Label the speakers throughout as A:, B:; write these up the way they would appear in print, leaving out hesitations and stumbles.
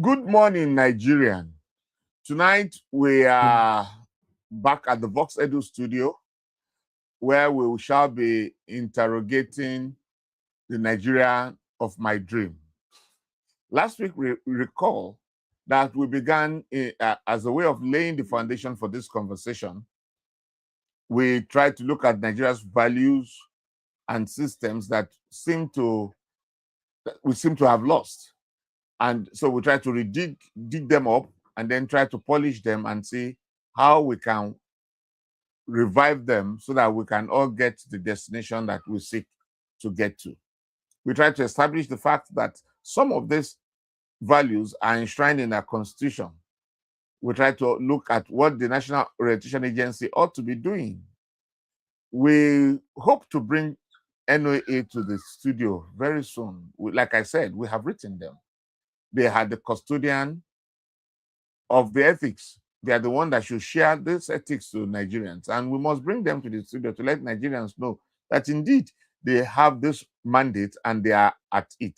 A: Good morning, Nigerian. Tonight we are back at the Vox Edu studio where we shall be interrogating the Nigeria of my dream. Last week, we recall that we began as a way of laying the foundation for this conversation. We tried to look at Nigeria's values and systems that we seem to have lost. And so we try to dig them up and then try to polish them and see how we can revive them so that we can all get to the destination that we seek to get to. We try to establish the fact that some of these values are enshrined in our constitution. We try to look at what the National Orientation Agency ought to be doing. We hope to bring NOA to the studio very soon. Like I said, we have written them. They had the custodian of the ethics. They are the one that should share this ethics to Nigerians. And we must bring them to the studio to let Nigerians know that indeed they have this mandate and they are at it.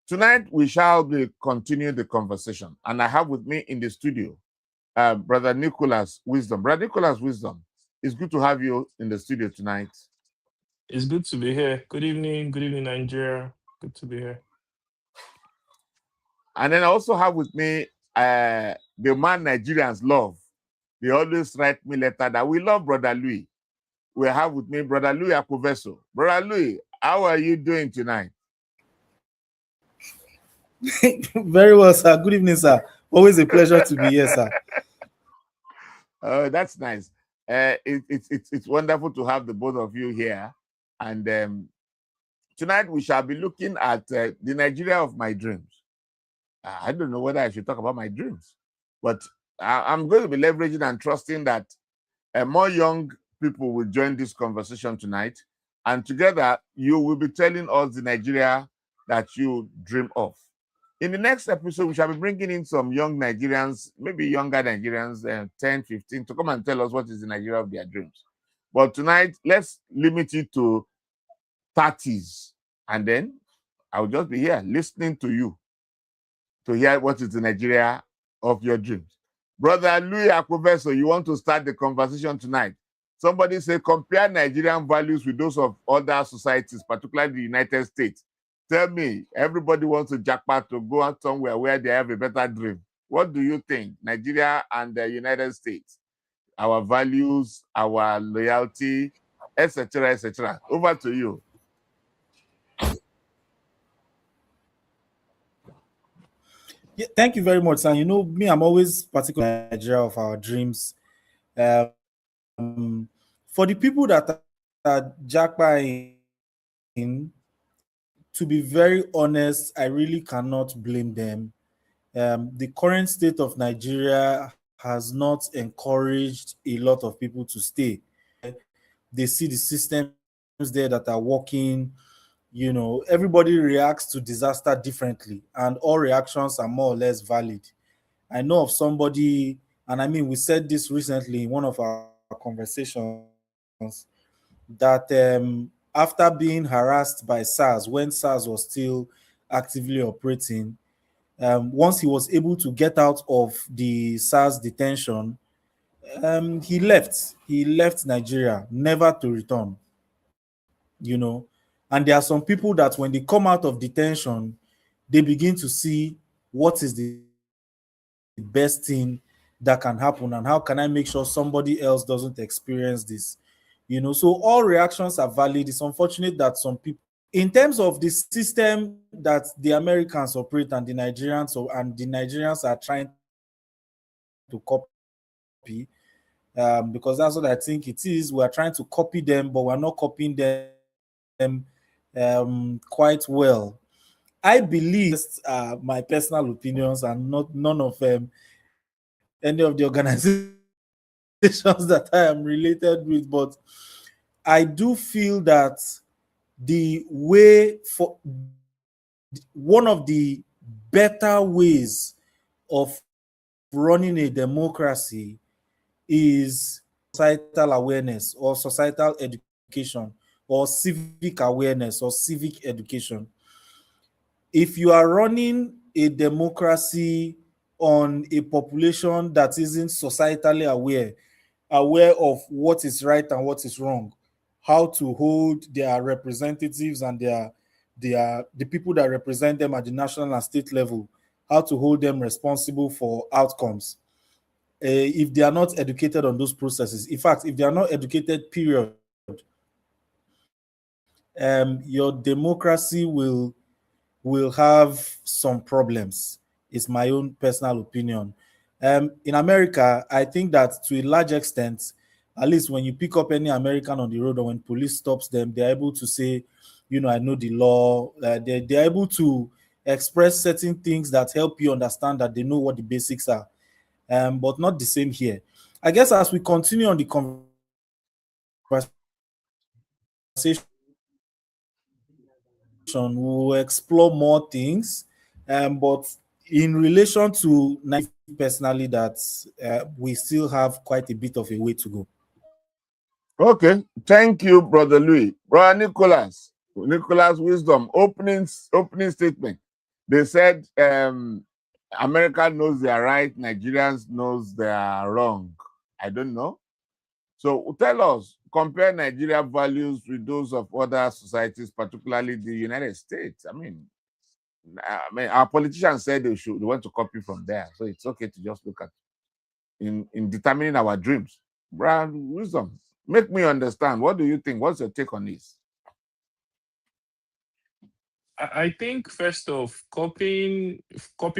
A: Tonight, we shall be continue the conversation. And I have with me in the studio, Brother Nicholas Wisdom. Brother Nicholas Wisdom, it's good to have you in the studio tonight.
B: It's good to be here. Good evening, Nigeria. Good to be here.
A: And then I also have with me the man Nigerians love. They always write me letter that we love Brother Louis. We have with me Brother Louis Akuveso. Brother Louis, how are you doing tonight?
C: Very well, sir. Good evening, sir. Always a pleasure to be here, sir.
A: That's nice. It's wonderful to have the both of you here. And tonight we shall be looking at the Nigeria of my dreams. I don't know whether I should talk about my dreams, but I'm going to be leveraging and trusting that more young people will join this conversation tonight. And together, you will be telling us the Nigeria that you dream of. In the next episode, we shall be bringing in some young Nigerians, maybe younger Nigerians, 10, 15, to come and tell us what is the Nigeria of their dreams. But tonight, let's limit it to 30s. And then I'll just be here listening to you to hear what is the Nigeria of your dreams. Brother Louis Akuveso, you want to start the conversation tonight. Somebody say, compare Nigerian values with those of other societies, particularly the United States. Tell me, everybody wants to jackpot to go out somewhere where they have a better dream. What do you think, Nigeria and the United States? Our values, our loyalty, etc., etc. Over to you.
C: Yeah, thank you very much, sir. You know, me, I'm always particular Nigeria of our dreams. For the people that are jackpotting, to be very honest, I really cannot blame them. The current state of Nigeria has not encouraged a lot of people to stay. They see the systems there that are working. You know, everybody reacts to disaster differently, and all reactions are more or less valid. I know of somebody, and I mean, we said this recently in one of our conversations, that after being harassed by SARS, when SARS was still actively operating, once he was able to get out of the SARS detention, he left. He left Nigeria, never to return. You know, and there are some people that when they come out of detention, they begin to see what is the best thing that can happen and how can I make sure somebody else doesn't experience this. You know, so all reactions are valid. It's unfortunate that some people, in terms of the system that the Americans operate and the Nigerians are trying to copy, because that's what I think it is. We're trying to copy them, but we're not copying them quite well. I believe my personal opinions and not none of any of the organizations that I am related with, but I do feel that the way for one of the better ways of running a democracy is societal awareness or societal education or civic awareness or civic education. If you are running a democracy on a population that isn't societally aware of what is right and what is wrong, how to hold their representatives and the people that represent them at the national and state level, how to hold them responsible for outcomes. If they are not educated on those processes, in fact, if they are not educated, period, your democracy will have some problems. It's my own personal opinion. In America, I think that to a large extent, at least when you pick up any American on the road or when police stops them, they're able to say, I know the law. They're able to express certain things that help you understand that they know what the basics are. But not the same here. I guess as we continue on the conversation, we'll explore more things. But in relation to Nike personally, that we still have quite a bit of a way to go.
A: Okay, thank you, Brother Louis. Brother Nicholas Wisdom, opening statement. They said America knows they are right, Nigerians knows they are wrong. I don't know. So tell us, compare Nigeria values with those of other societies, particularly the United States. I mean, our politicians said they want to copy from there, so it's okay to just look at in determining our dreams. Brother Wisdom, make me understand. What do you think? What's your take on this?
B: I think first off, copying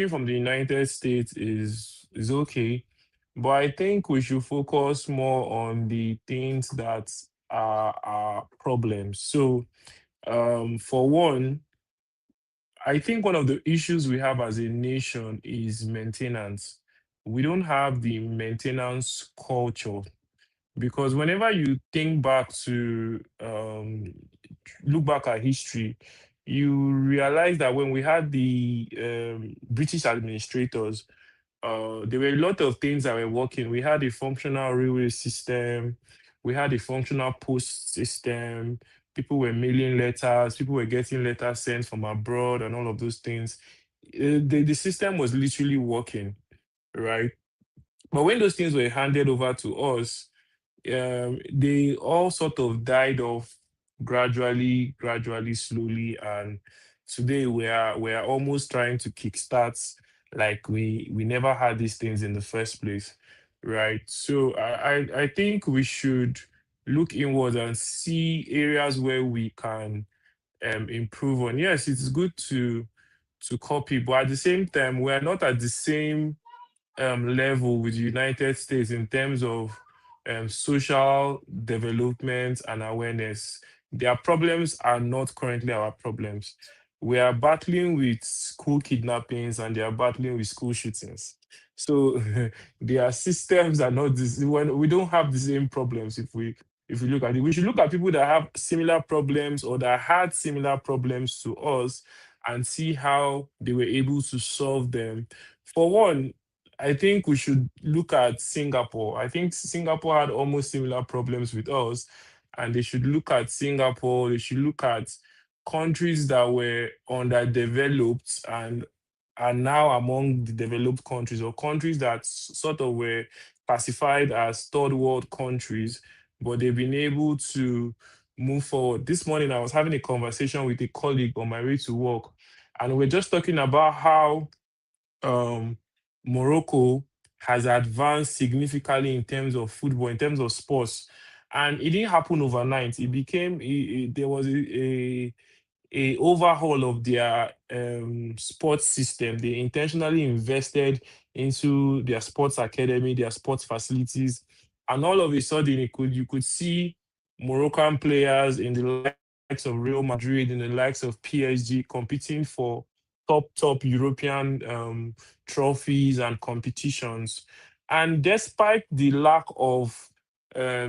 B: from the United States is okay, but I think we should focus more on the things that are our problems. So, for one, I think one of the issues we have as a nation is maintenance. We don't have the maintenance culture because whenever you think back to look back at history, you realize that when we had the British administrators, there were a lot of things that were working. We had a functional railway system, we had a functional post system. People were mailing letters, people were getting letters sent from abroad, and all of those things. The system was literally working, right? But when those things were handed over to us, they all sort of died off gradually, slowly, and today we are almost trying to kickstart like we never had these things in the first place, right? So I think we should look inward and see areas where we can improve on. Yes, it's good to copy, but at the same time, we are not at the same level with the United States in terms of social development and awareness. Their problems are not currently our problems. We are battling with school kidnappings and they are battling with school shootings. So their systems are not this. When we don't have the same problems. If we look at it, we should look at people that have similar problems or that had similar problems to us and see how they were able to solve them. For one, I think we should look at Singapore. I think Singapore had almost similar problems with us, and they should look at Singapore. They should look at countries that were underdeveloped and are now among the developed countries, or countries that sort of were classified as third world countries, but they've been able to move forward. This morning, I was having a conversation with a colleague on my way to work, and we're just talking about how um, Morocco has advanced significantly in terms of football, in terms of sports, and it didn't happen overnight. It became there was a overhaul of their sports system. They intentionally invested into their sports academy, their sports facilities, and all of a sudden, you could see Moroccan players in the likes of Real Madrid, in the likes of PSG, competing for top European trophies and competitions. And despite the lack of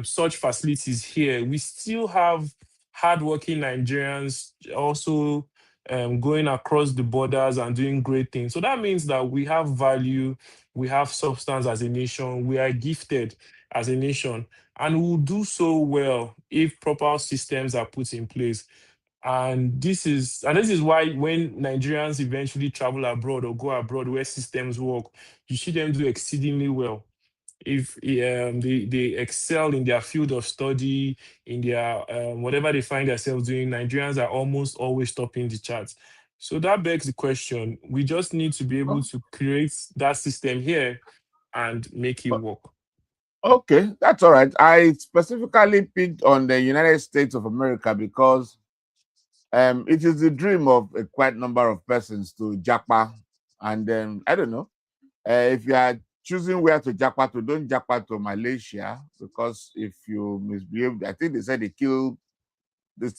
B: such facilities here, we still have hardworking Nigerians also going across the borders and doing great things. So that means that we have value, we have substance as a nation, we are gifted as a nation, and we'll do so well if proper systems are put in place. And this is why when Nigerians eventually travel abroad or go abroad where systems work, you see them do exceedingly well. If they excel in their field of study, in their whatever they find themselves doing, Nigerians are almost always topping the charts. So that begs the question: we just need to be able to create that system here and make it work.
A: Okay, that's all right. I specifically picked on the United States of America because it is the dream of a quite number of persons to japa. And I don't know, if you are choosing where to japa to, don't japa to Malaysia, because if you misbehave, I think they said they still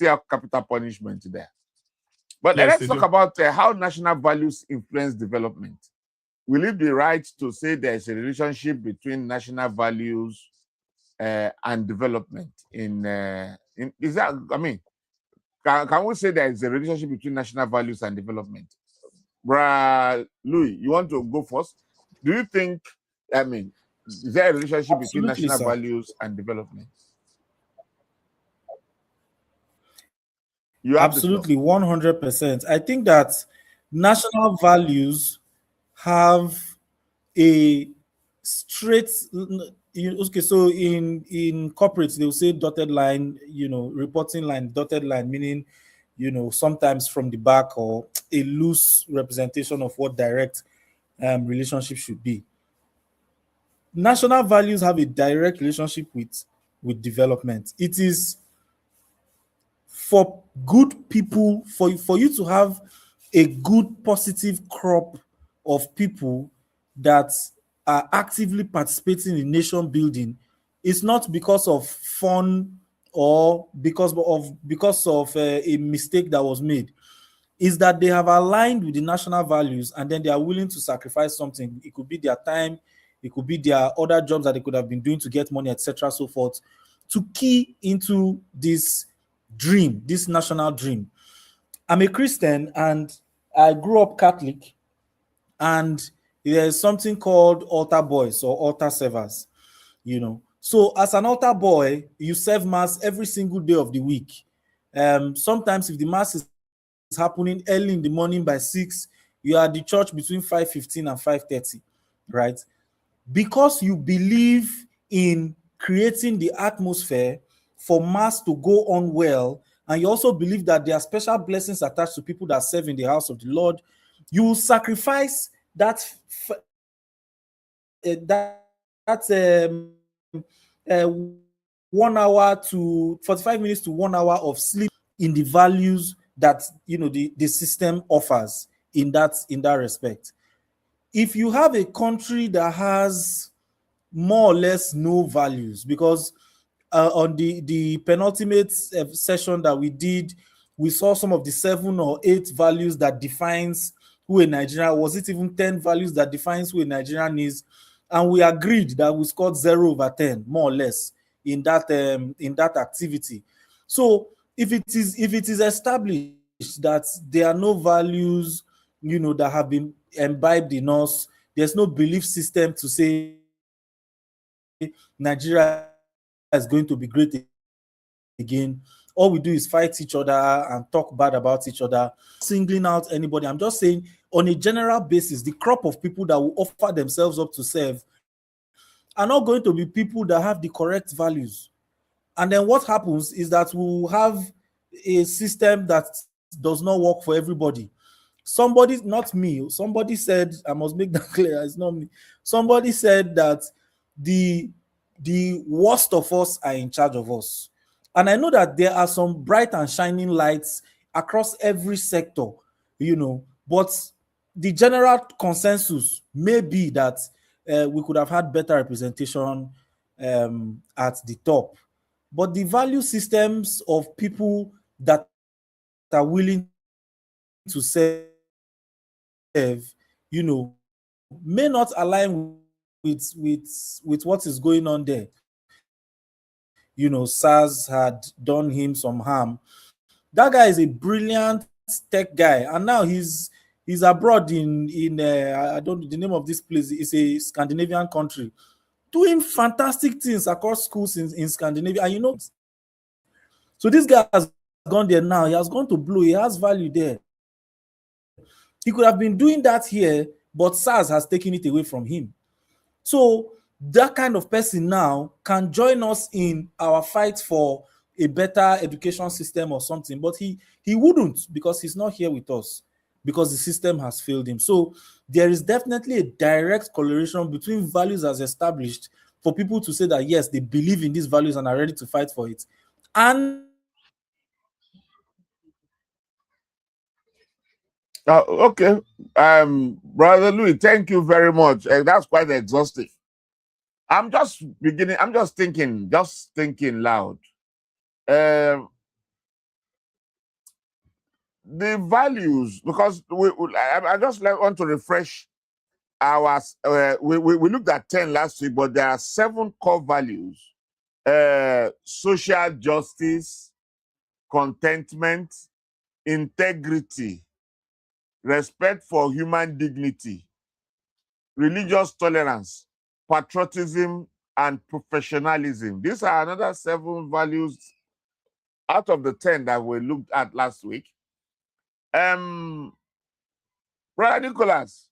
A: have capital punishment there. But
B: Yes,
A: let's
B: they
A: talk
B: do.
A: about how national values influence development. Will it be right to say there's a relationship between national values and development? Is that, I mean, can we say there is a relationship between national values and development? Louis, you want to go first? Do you think, I mean, is there a relationship between
C: Absolutely,
A: national
C: sir.
A: values and development? You have the floor.
C: Absolutely, 100%. I think that national values have a straight okay, so in corporates they'll say dotted line, reporting line, dotted line, meaning sometimes from the back, or a loose representation of what direct relationship should be. National values have a direct relationship with development. It is for good people, for you to have a good positive crop of people that are actively participating in nation building. It's not because of fun or because of a mistake that was made. Is that they have aligned with the national values, and then they are willing to sacrifice something. It could be their time, it could be their other jobs that they could have been doing to get money, etc., so forth, to key into this dream, this national dream. I'm a Christian and I grew up Catholic, and there's something called altar boys or altar servers. So as an altar boy, you serve mass every single day of the week. Sometimes if the mass is happening early in the morning by 6, you are at the church between 5:15 and 5:30, right? Because you believe in creating the atmosphere for mass to go on well, and you also believe that there are special blessings attached to people that serve in the house of the Lord, you will sacrifice that 1 hour to 45 minutes to 1 hour of sleep in the values that the system offers in that respect. If you have a country that has more or less no values, because on the penultimate session that we did, we saw some of the 7 or 8 values that defines who a Nigerian, was it even 10 values that defines who a Nigerian is, and we agreed that we scored 0/10, more or less, in that activity. So if it is established that there are no values that have been imbibed in us, there's no belief system to say Nigeria is going to be great again. All we do is fight each other and talk bad about each other, singling out anybody. I'm just saying, on a general basis, the crop of people that will offer themselves up to serve are not going to be people that have the correct values. And then what happens is that we'll have a system that does not work for everybody. Somebody, not me, somebody said, I must make that clear, it's not me. Somebody said that the worst of us are in charge of us. And I know that there are some bright and shining lights across every sector, but the general consensus may be that we could have had better representation at the top. But the value systems of people that are willing to serve, may not align with what is going on there. SARS had done him some harm. That guy is a brilliant tech guy, and now he's abroad in I don't know the name of this place. It's a Scandinavian country, doing fantastic things across schools in Scandinavia. And so this guy has gone there now. He has gone to Blue. He has value there. He could have been doing that here, but SARS has taken it away from him. So that kind of person now can join us in our fight for a better education system or something, but he wouldn't, because he's not here with us, because the system has failed him. So there is definitely a direct correlation between values as established, for people to say that yes, they believe in these values and are ready to fight for it, and
A: Okay, Brother Louis, thank you very much. That's quite exhaustive. I'm just thinking loud. The values, because I just want to refresh our. We looked at 10 last week, but there are 7 core values: social justice, contentment, integrity, respect for human dignity, religious tolerance, patriotism, and professionalism. These are another 7 values out of the 10 that we looked at last week. Brother Nicholas,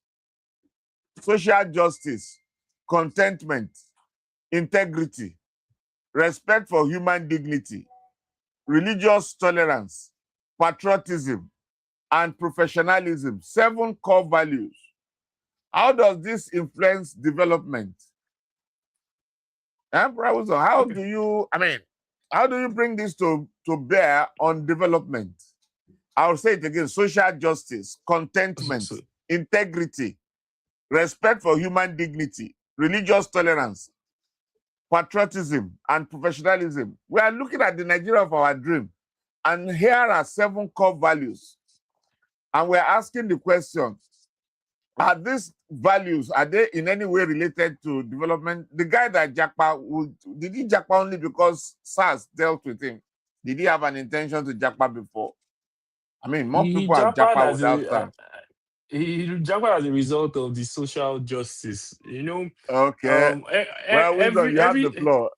A: social justice, contentment, integrity, respect for human dignity, religious tolerance, patriotism, and professionalism. 7 core values. How does this influence development? How do you bring this to bear on development? I'll say it again: social justice, contentment, integrity, respect for human dignity, religious tolerance, patriotism, and professionalism. We are looking at the Nigeria of our dream, and here are 7 core values. And we're asking the question, are these values, are they in any way related to development? The guy that Jakpa, did he Jakpa only because SARS dealt with him? Did he have an intention to Jakpa before? I mean, more people have Jakpa without SARS.
B: He Jakpa as a result of the social justice, you know.
A: Okay. Well, Wisdom, you have the floor.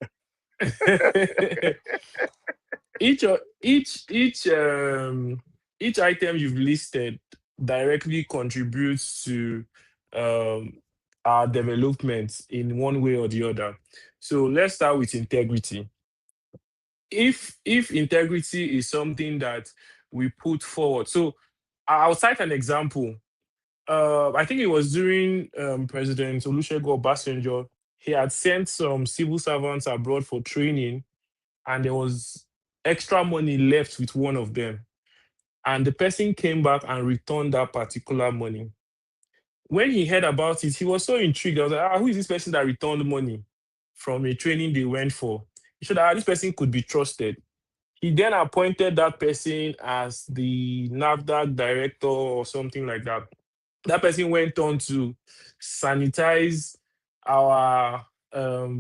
B: each item you've listed directly contributes to our development in one way or the other. So let's start with integrity. If integrity is something that we put forward, so I'll cite an example. I think it was during President Olusegun Obasanjo. He had sent some civil servants abroad for training, and there was extra money left with one of them. And the person came back and returned that particular money. When he heard about it, he was so intrigued. I was like, who is this person that returned money from a training they went for? He said, this person could be trusted. He then appointed that person as the NAFDAC director or something like that. That person went on to sanitize our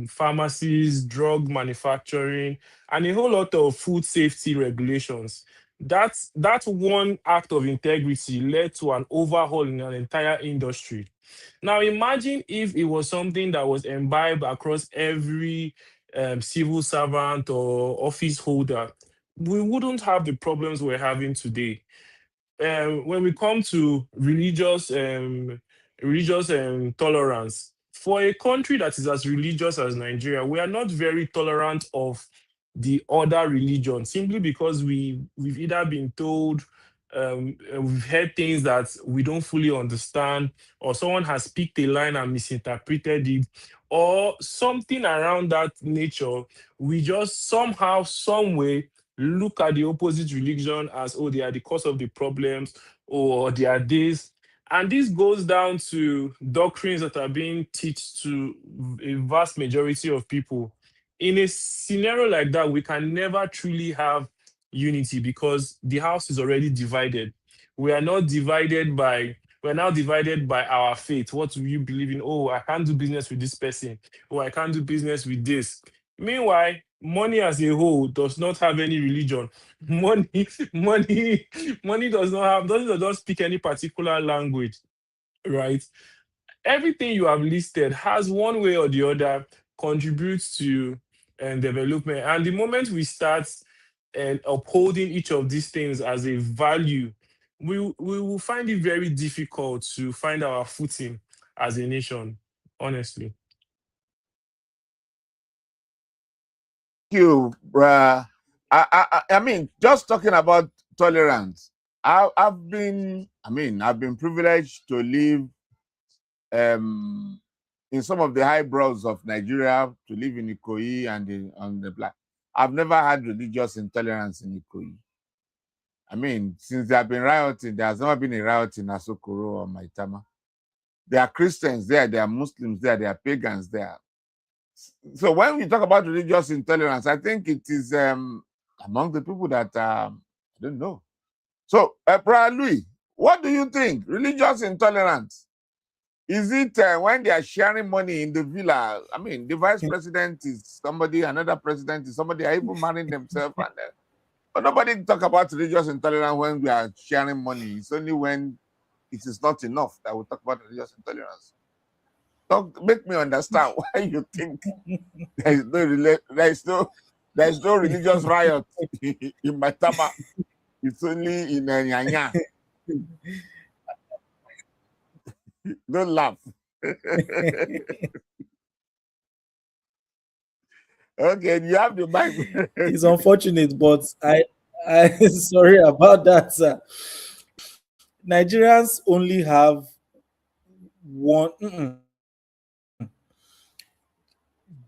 B: pharmacies, drug manufacturing, and a whole lot of food safety regulations. That one act of integrity led to an overhaul in an entire industry. Now imagine if it was something that was imbibed across every civil servant or office holder. We wouldn't have the problems we're having today. When we come to religious tolerance, for a country that is as religious as Nigeria, we are not very tolerant of the other religion, simply because we've either been told, we've heard things that we don't fully understand, or someone has picked a line and misinterpreted it, or something around that nature. We just somehow, some way, look at the opposite religion as, oh, they are the cause of the problems, or they are this. And this goes down to doctrines that are being taught to a vast majority of people. In a scenario like that, we can never truly have unity, because the house is already divided. We are not divided by We're now divided by our faith. What do you believe in? Oh, I can't do business with this person. Oh, I can't do business with this. Meanwhile, money as a whole does not have any religion. Money, money does not speak any particular language, right? Everything you have listed has one way or the other contributes to development. And the moment we start and upholding each of these things as a value, we will find it very difficult to find our footing as a nation, honestly.
A: You, bruh. I mean, just talking about tolerance. I've been privileged to live in some of the high brows of Nigeria, to live in Ikoyi and on the black. I've never had religious intolerance in Ikoyi. I mean, since there have been rioting, there has never been a riot in Asokoro or Maitama. There are Christians there, there are Muslims there, there are pagans there. So when we talk about religious intolerance, I think it is among the people that I don't know. So, Brother Louis, what do you think? Religious intolerance, is it when they are sharing money in the villa? I mean, the vice president is somebody, another president is somebody, are even marrying themselves, and but nobody talk about religious intolerance when we are sharing money. It's only when it is not enough that we talk about religious intolerance. Make me understand why you think there is no religious riot in Maitama. It's only in Nyanya. Don't laugh. Okay, you have the mic.
C: It's unfortunate, but I sorry about that, sir. Nigerians only have one.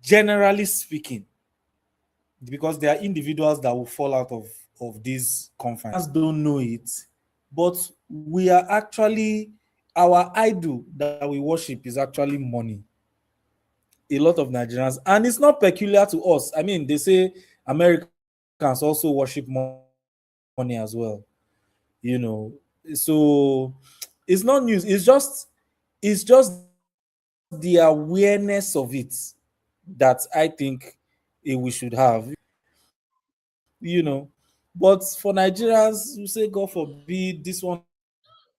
C: Generally speaking, because there are individuals that will fall out of this conference. Don't know it, but we are actually, our idol that we worship is actually money. A lot of Nigerians, and it's not peculiar to us. I mean, they say Americans also worship money as well. You know, so it's not news. It's just the awareness of it that I think we should have. You know, but for Nigerians, you say God forbid this one,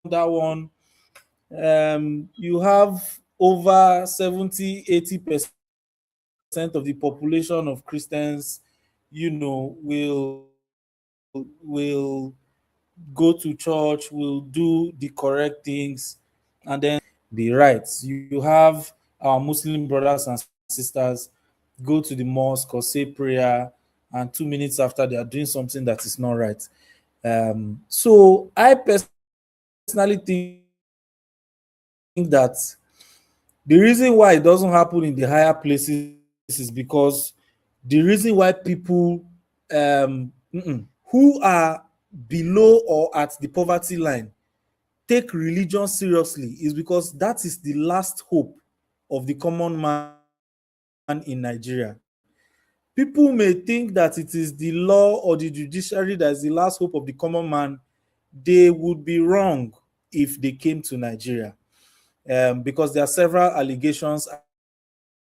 C: that one. You have over 70-80% of the population of Christians, you know, will go to church, will do the correct things, and then be right. You have our Muslim brothers and sisters go to the mosque or say prayer, and 2 minutes after they are doing something that is not right. So I personally think that the reason why it doesn't happen in the higher places is because the reason why people who are below or at the poverty line take religion seriously is because that is the last hope of the common man in Nigeria. People may think that it is the law or the judiciary that is the last hope of the common man. They would be wrong if they came to Nigeria, because there are several allegations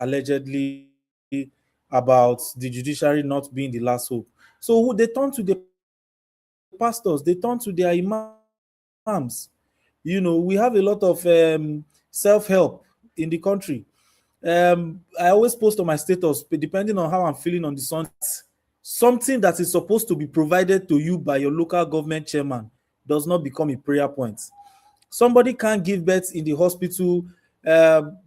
C: allegedly about the judiciary not being the last hope. So they turn to the pastors, they turn to their imams. You know, we have a lot of self-help in the country. I always post on my status, depending on how I'm feeling on the sun, something that is supposed to be provided to you by your local government chairman does not become a prayer point. Somebody can't give birth in the hospital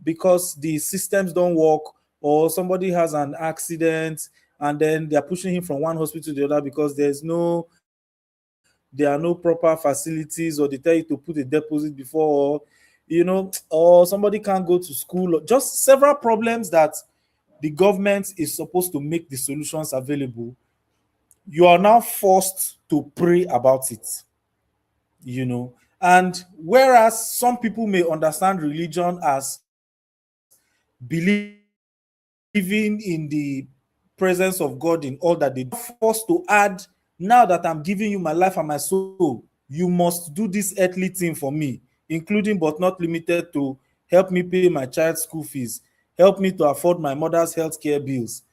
C: because the systems don't work, or somebody has an accident and then they're pushing him from one hospital to the other because there are no proper facilities, or they tell you to put a deposit before, or somebody can't go to school, or just several problems that the government is supposed to make the solutions available. You are now forced to pray about it, and whereas some people may understand religion as believing in the presence of God in all that they do, forced to add, now that I'm giving you my life and my soul, you must do this earthly thing for me, including but not limited to help me pay my child's school fees, help me to afford my mother's healthcare bills.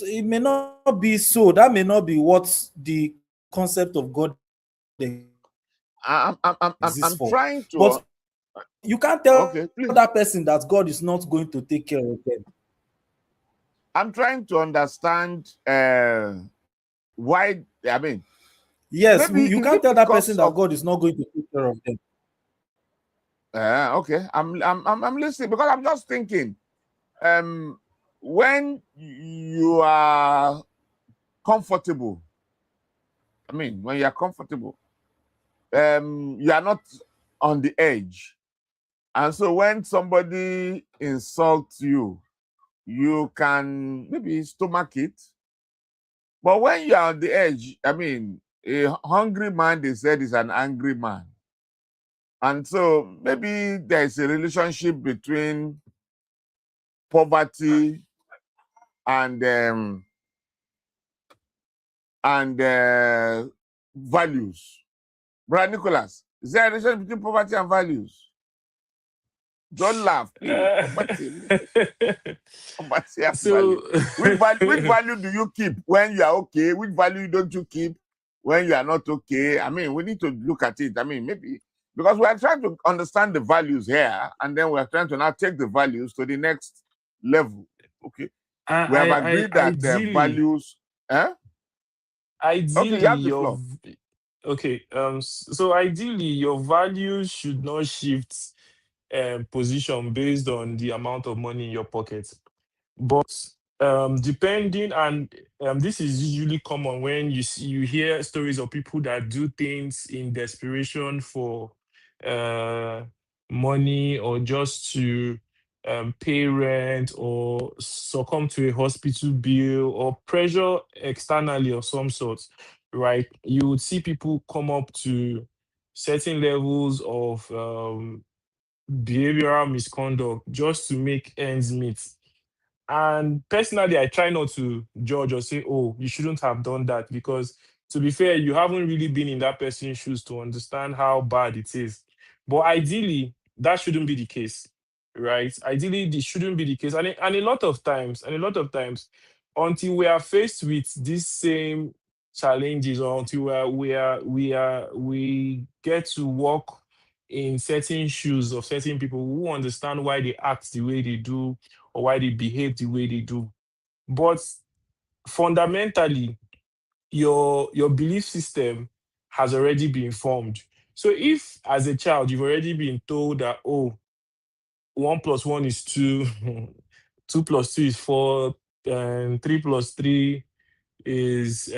C: It may not be so. That may not be what the concept of God
A: I'm
C: for.
A: trying to.
C: But you can't tell
A: that
C: person that God is not going to take care of them.
A: I'm trying to understand Why? I mean,
C: Yes,
A: maybe
C: you
A: is
C: can't
A: it
C: tell that
A: because
C: person that
A: of?
C: God is not going to take care of them.
A: Okay, I'm listening because I'm just thinking. When you are comfortable, I mean, when you are comfortable, you are not on the edge, and so when somebody insults you, you can maybe stomach it. But when you are on the edge, I mean, a hungry man, they said, is an angry man. And so maybe there's a relationship between poverty and values. Brother Nicholas, is there a relationship between poverty and values? Don't laugh, please. Poverty, poverty and value.
B: So
A: Which value do you keep when you are okay? Which value don't you keep when you are not okay? I mean, we need to look at it. I mean, maybe because we are trying to understand the values here, and then we are trying to now take the values to the next level. Okay, we have agreed that
B: ideally,
A: values. Eh? Okay, you
B: ideally
A: have the floor.
B: okay, so ideally your values should not shift position based on the amount of money in your pocket. But depending, and this is usually common when you hear stories of people that do things in desperation for uh, money, or just to pay rent, or succumb to a hospital bill, or pressure externally of some sort, right? You would see people come up to certain levels of behavioral misconduct just to make ends meet. And personally, I try not to judge or say, oh, you shouldn't have done that, because to be fair, you haven't really been in that person's shoes to understand how bad it is. But ideally, that shouldn't be the case, right? Ideally, this shouldn't be the case. And a lot of times, until we are faced with these same challenges, or until we get to walk in certain shoes of certain people who understand why they act the way they do, or why they behave the way they do. But fundamentally, your belief system has already been formed. So if as a child you've already been told that, oh, 1 plus 1 is 2, 2 plus 2 is 4, and 3 plus 3 is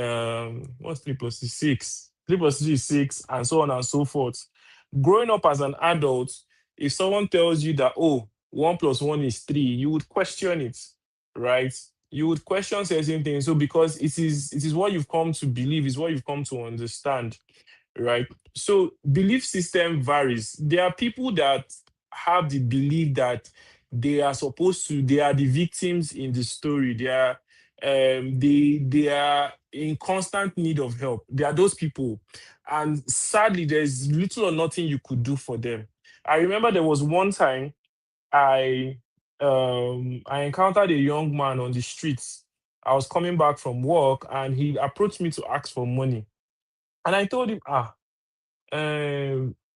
B: what's 3 plus 3 6, 3 plus 3 is 6, and so on and so forth. Growing up as an adult, if someone tells you that, oh, 1 plus 1 is 3, you would question it, right? You would question certain things. So because it is what you've come to believe, is what you've come to understand, right? So belief system varies. There are people that have the belief that they are the victims in the story. They are in constant need of help. They are those people. And sadly, there's little or nothing you could do for them. I remember there was one time I I encountered a young man on the streets. I was coming back from work, and he approached me to ask for money. And I told him,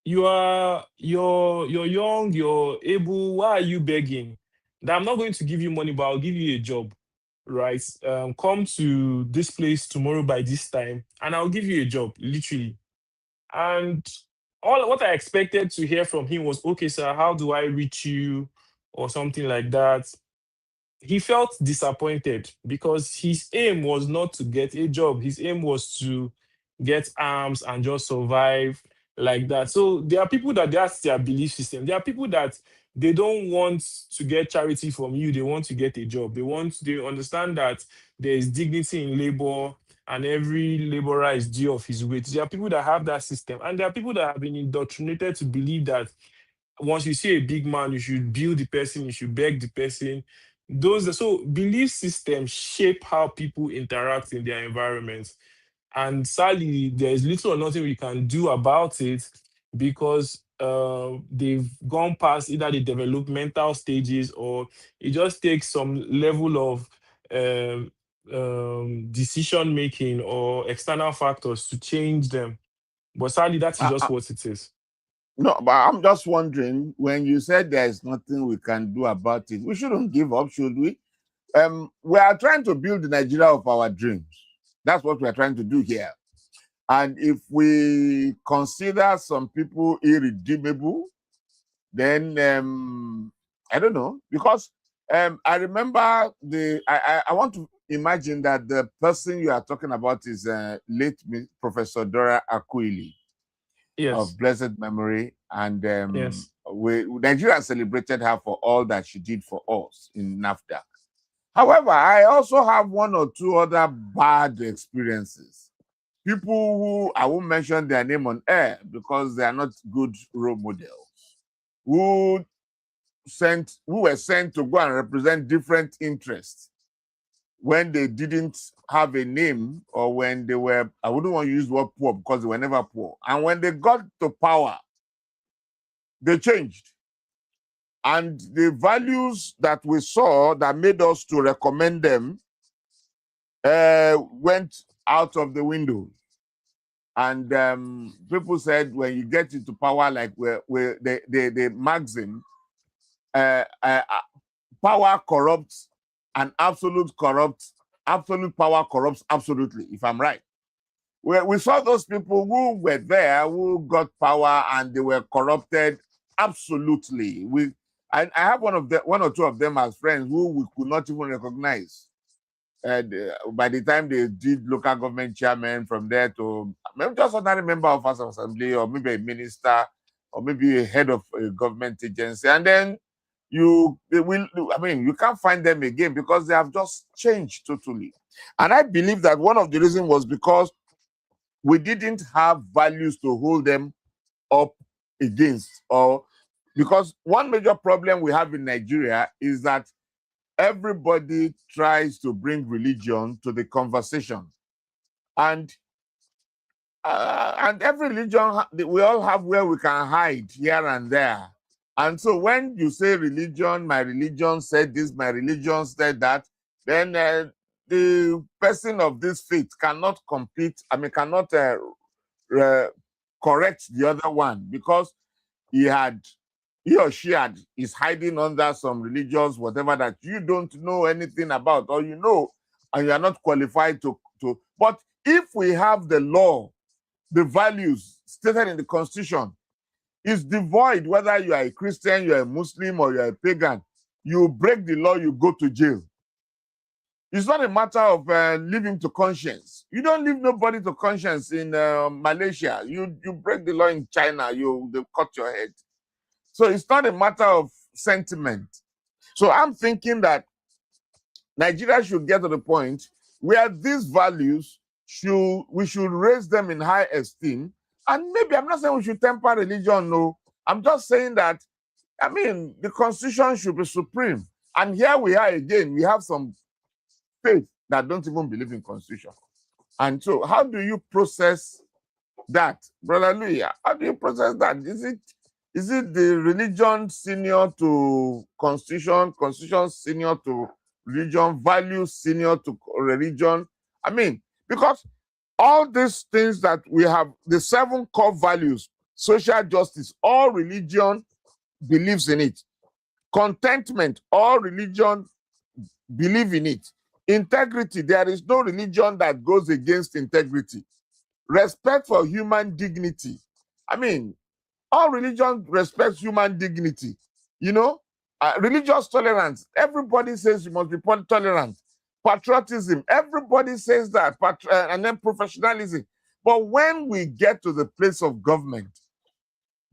B: you're young, you're able, why are you begging? That I'm not going to give you money, but I'll give you a job, right? Come to this place tomorrow by this time, and I'll give you a job, literally. And all what I expected to hear from him was, okay, sir, how do I reach you? Or something like that. He felt disappointed because his aim was not to get a job. His aim was to get arms and just survive like that. So there are people that that's their belief system. There are people that they don't want to get charity from you. They want to get a job. They understand that there is dignity in labor, and every laborer is due of his wage. There are people that have that system. And there are people that have been indoctrinated to believe that once you see a big man, you should build the person, you should beg the person. Those so belief systems shape how people interact in their environments. And sadly, there's little or nothing we can do about it, because they've gone past either the developmental stages, or it just takes some level of um, decision making or external factors to change them. But sadly, that is
A: Uh,
B: just
A: uh,
B: what it is.
A: no, but I'm just wondering, when you said there is nothing we can do about it, we shouldn't give up, should we? We are trying to build the Nigeria of our dreams. That's what we're trying to do here. And if we consider some people irredeemable, then I don't know, because I remember I want to imagine that the person you are talking about is late Professor Dora Akuili of blessed memory, and Nigeria celebrated her for all that she did for us in NAFDAC. However, I also have one or two other bad experiences. People who I won't mention their name on air because they are not good role models, who were sent to go and represent different interests when they didn't have a name, or when they were, I wouldn't want to use the word poor because they were never poor. And when they got to power, they changed. And the values that we saw that made us to recommend them went out of the window. And people said, when you get into power, like the maxim, power corrupts, and absolute power corrupts absolutely, if I'm right. We saw those people who were there, who got power, and they were corrupted absolutely. I have one or two of them as friends who we could not even recognize. By the time they did local government chairman, from there to maybe just another member of House of Assembly, or maybe a minister, or maybe a head of a government agency, and then you can't find them again because they have just changed totally. And I believe that one of the reasons was because we didn't have values to hold them up against, or because one major problem we have in Nigeria is that everybody tries to bring religion to the conversation, and every religion, we all have where we can hide here and there. And so when you say religion, my religion said this, my religion said that, then the person of this faith cannot compete, cannot correct the other one, because he or she is hiding under some religious whatever that you don't know anything about, or you know, and you are not qualified to. But if we have the law, the values stated in the Constitution, is devoid, whether you are a Christian, you are a Muslim, or you are a pagan, you break the law, you go to jail. It's not a matter of living to conscience. You don't leave nobody to conscience in Malaysia. You break the law in China, they cut your head. So it's not a matter of sentiment. So I'm thinking that Nigeria should get to the point where these values, we should raise them in high esteem. And maybe I'm not saying we should temper religion, no. I'm just saying that, the Constitution should be supreme. And here we are again, we have some faith that don't even believe in Constitution. And so how do you process that? Brother Louis, how do you process that? Is it the religion senior to Constitution, Constitution senior to religion, values senior to religion? Because all these things that we have, the 7 core values, social justice, all religion believes in it. Contentment, all religion believe in it. Integrity, there is no religion that goes against integrity. Respect for human dignity. All religion respects human dignity. Religious tolerance, everybody says you must be tolerant. Patriotism, everybody says that, and then professionalism. But when we get to the place of government,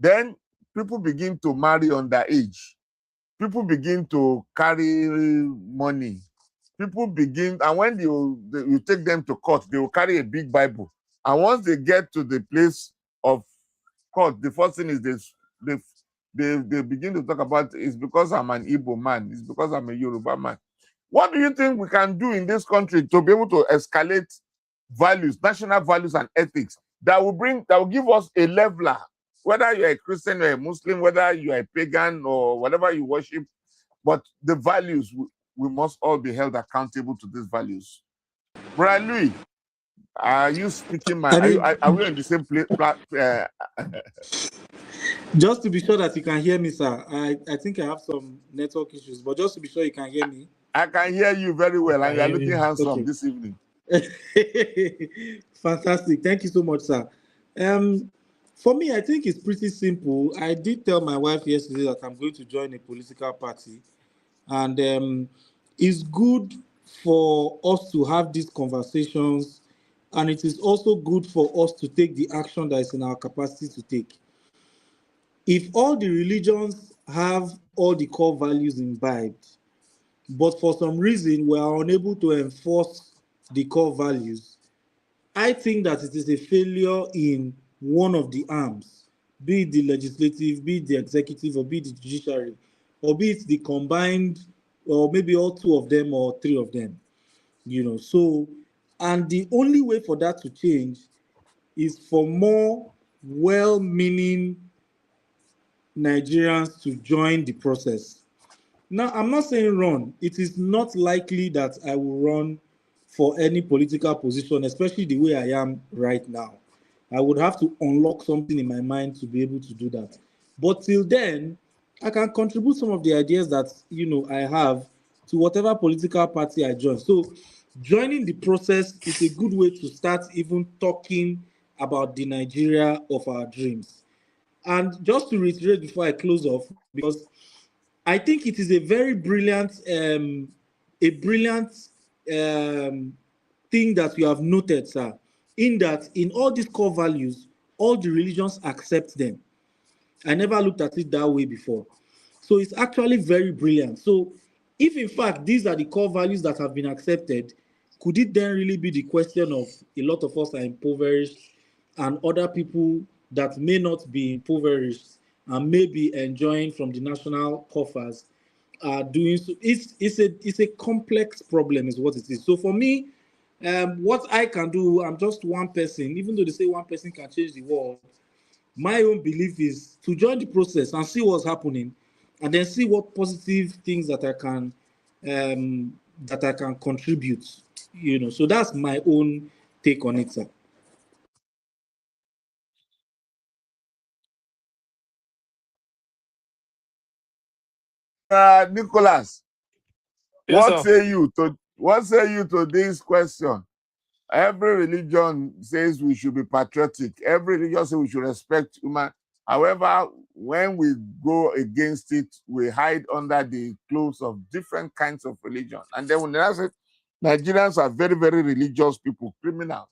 A: then people begin to marry underage. People begin to carry money. People begin, and when you take them to court, they will carry a big Bible. And once they get to the place of court, the first thing is they begin to talk about, it's because I'm an Igbo man, it's because I'm a Yoruba man. What do you think we can do in this country to be able to escalate values, national values and ethics that will give us a leveler, whether you're a Christian or a Muslim, whether you're a pagan or whatever you worship, but the values, we must all be held accountable to these values. Brian Louis, are you speaking are we on the same place?
C: Just to be sure that you can hear me, sir. I think I have some network issues, but just to be sure you can hear me.
A: I can hear you very well, and you're looking handsome this evening.
C: Fantastic. Thank you so much, sir. Um, for me, I think it's pretty simple. I did tell my wife yesterday that I'm going to join a political party, and it's good for us to have these conversations, and it is also good for us to take the action that is in our capacity to take. If all the religions have all the core values imbibed, but for some reason we are unable to enforce the core values, I think that it is a failure in one of the arms, be it the legislative, be it the executive, or be it the judiciary, or be it the combined, or maybe all two of them or three of them. So, and the only way for that to change is for more well-meaning Nigerians to join the process. Now, I'm not saying run. It is not likely that I will run for any political position, especially the way I am right now. I would have to unlock something in my mind to be able to do that. But till then, I can contribute some of the ideas that I have to whatever political party I join. So, joining the process is a good way to start even talking about the Nigeria of our dreams. And just to reiterate before I close off, because I think it is a brilliant thing that you have noted, sir, in that in all these core values, all the religions accept them. I never looked at it that way before. So it's actually very brilliant. So if in fact these are the core values that have been accepted, could it then really be the question of a lot of us are impoverished and other people that may not be impoverished and may be enjoying from the national coffers are doing so? It's a complex problem, is what it is. So for me, what I can do, I'm just one person, even though they say one person can change the world. My own belief is to join the process and see what's happening, and then see what positive things that I can contribute. So that's my own take on it, sir.
A: Nicholas,
B: Yes,
A: what
B: sir.
A: say you to this question? Every religion says we should be patriotic. Every religion says we should respect human. However, when we go against it, we hide under the clothes of different kinds of religion. And then when they say Nigerians are very, very religious people, criminals.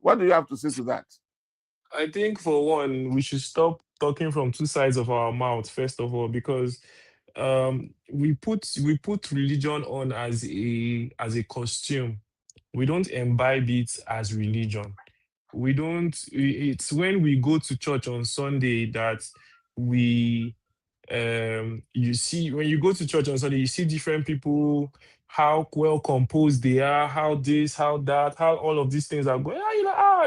A: What do you have to say to that?
B: I think for one, we should stop talking from two sides of our mouth, first of all, because we put religion on as a costume. We don't imbibe it as religion. We don't it's when we go to church on Sunday that we you see, when you go to church on Sunday, you see different people, how well composed they are, how this, how that, how all of these things are going.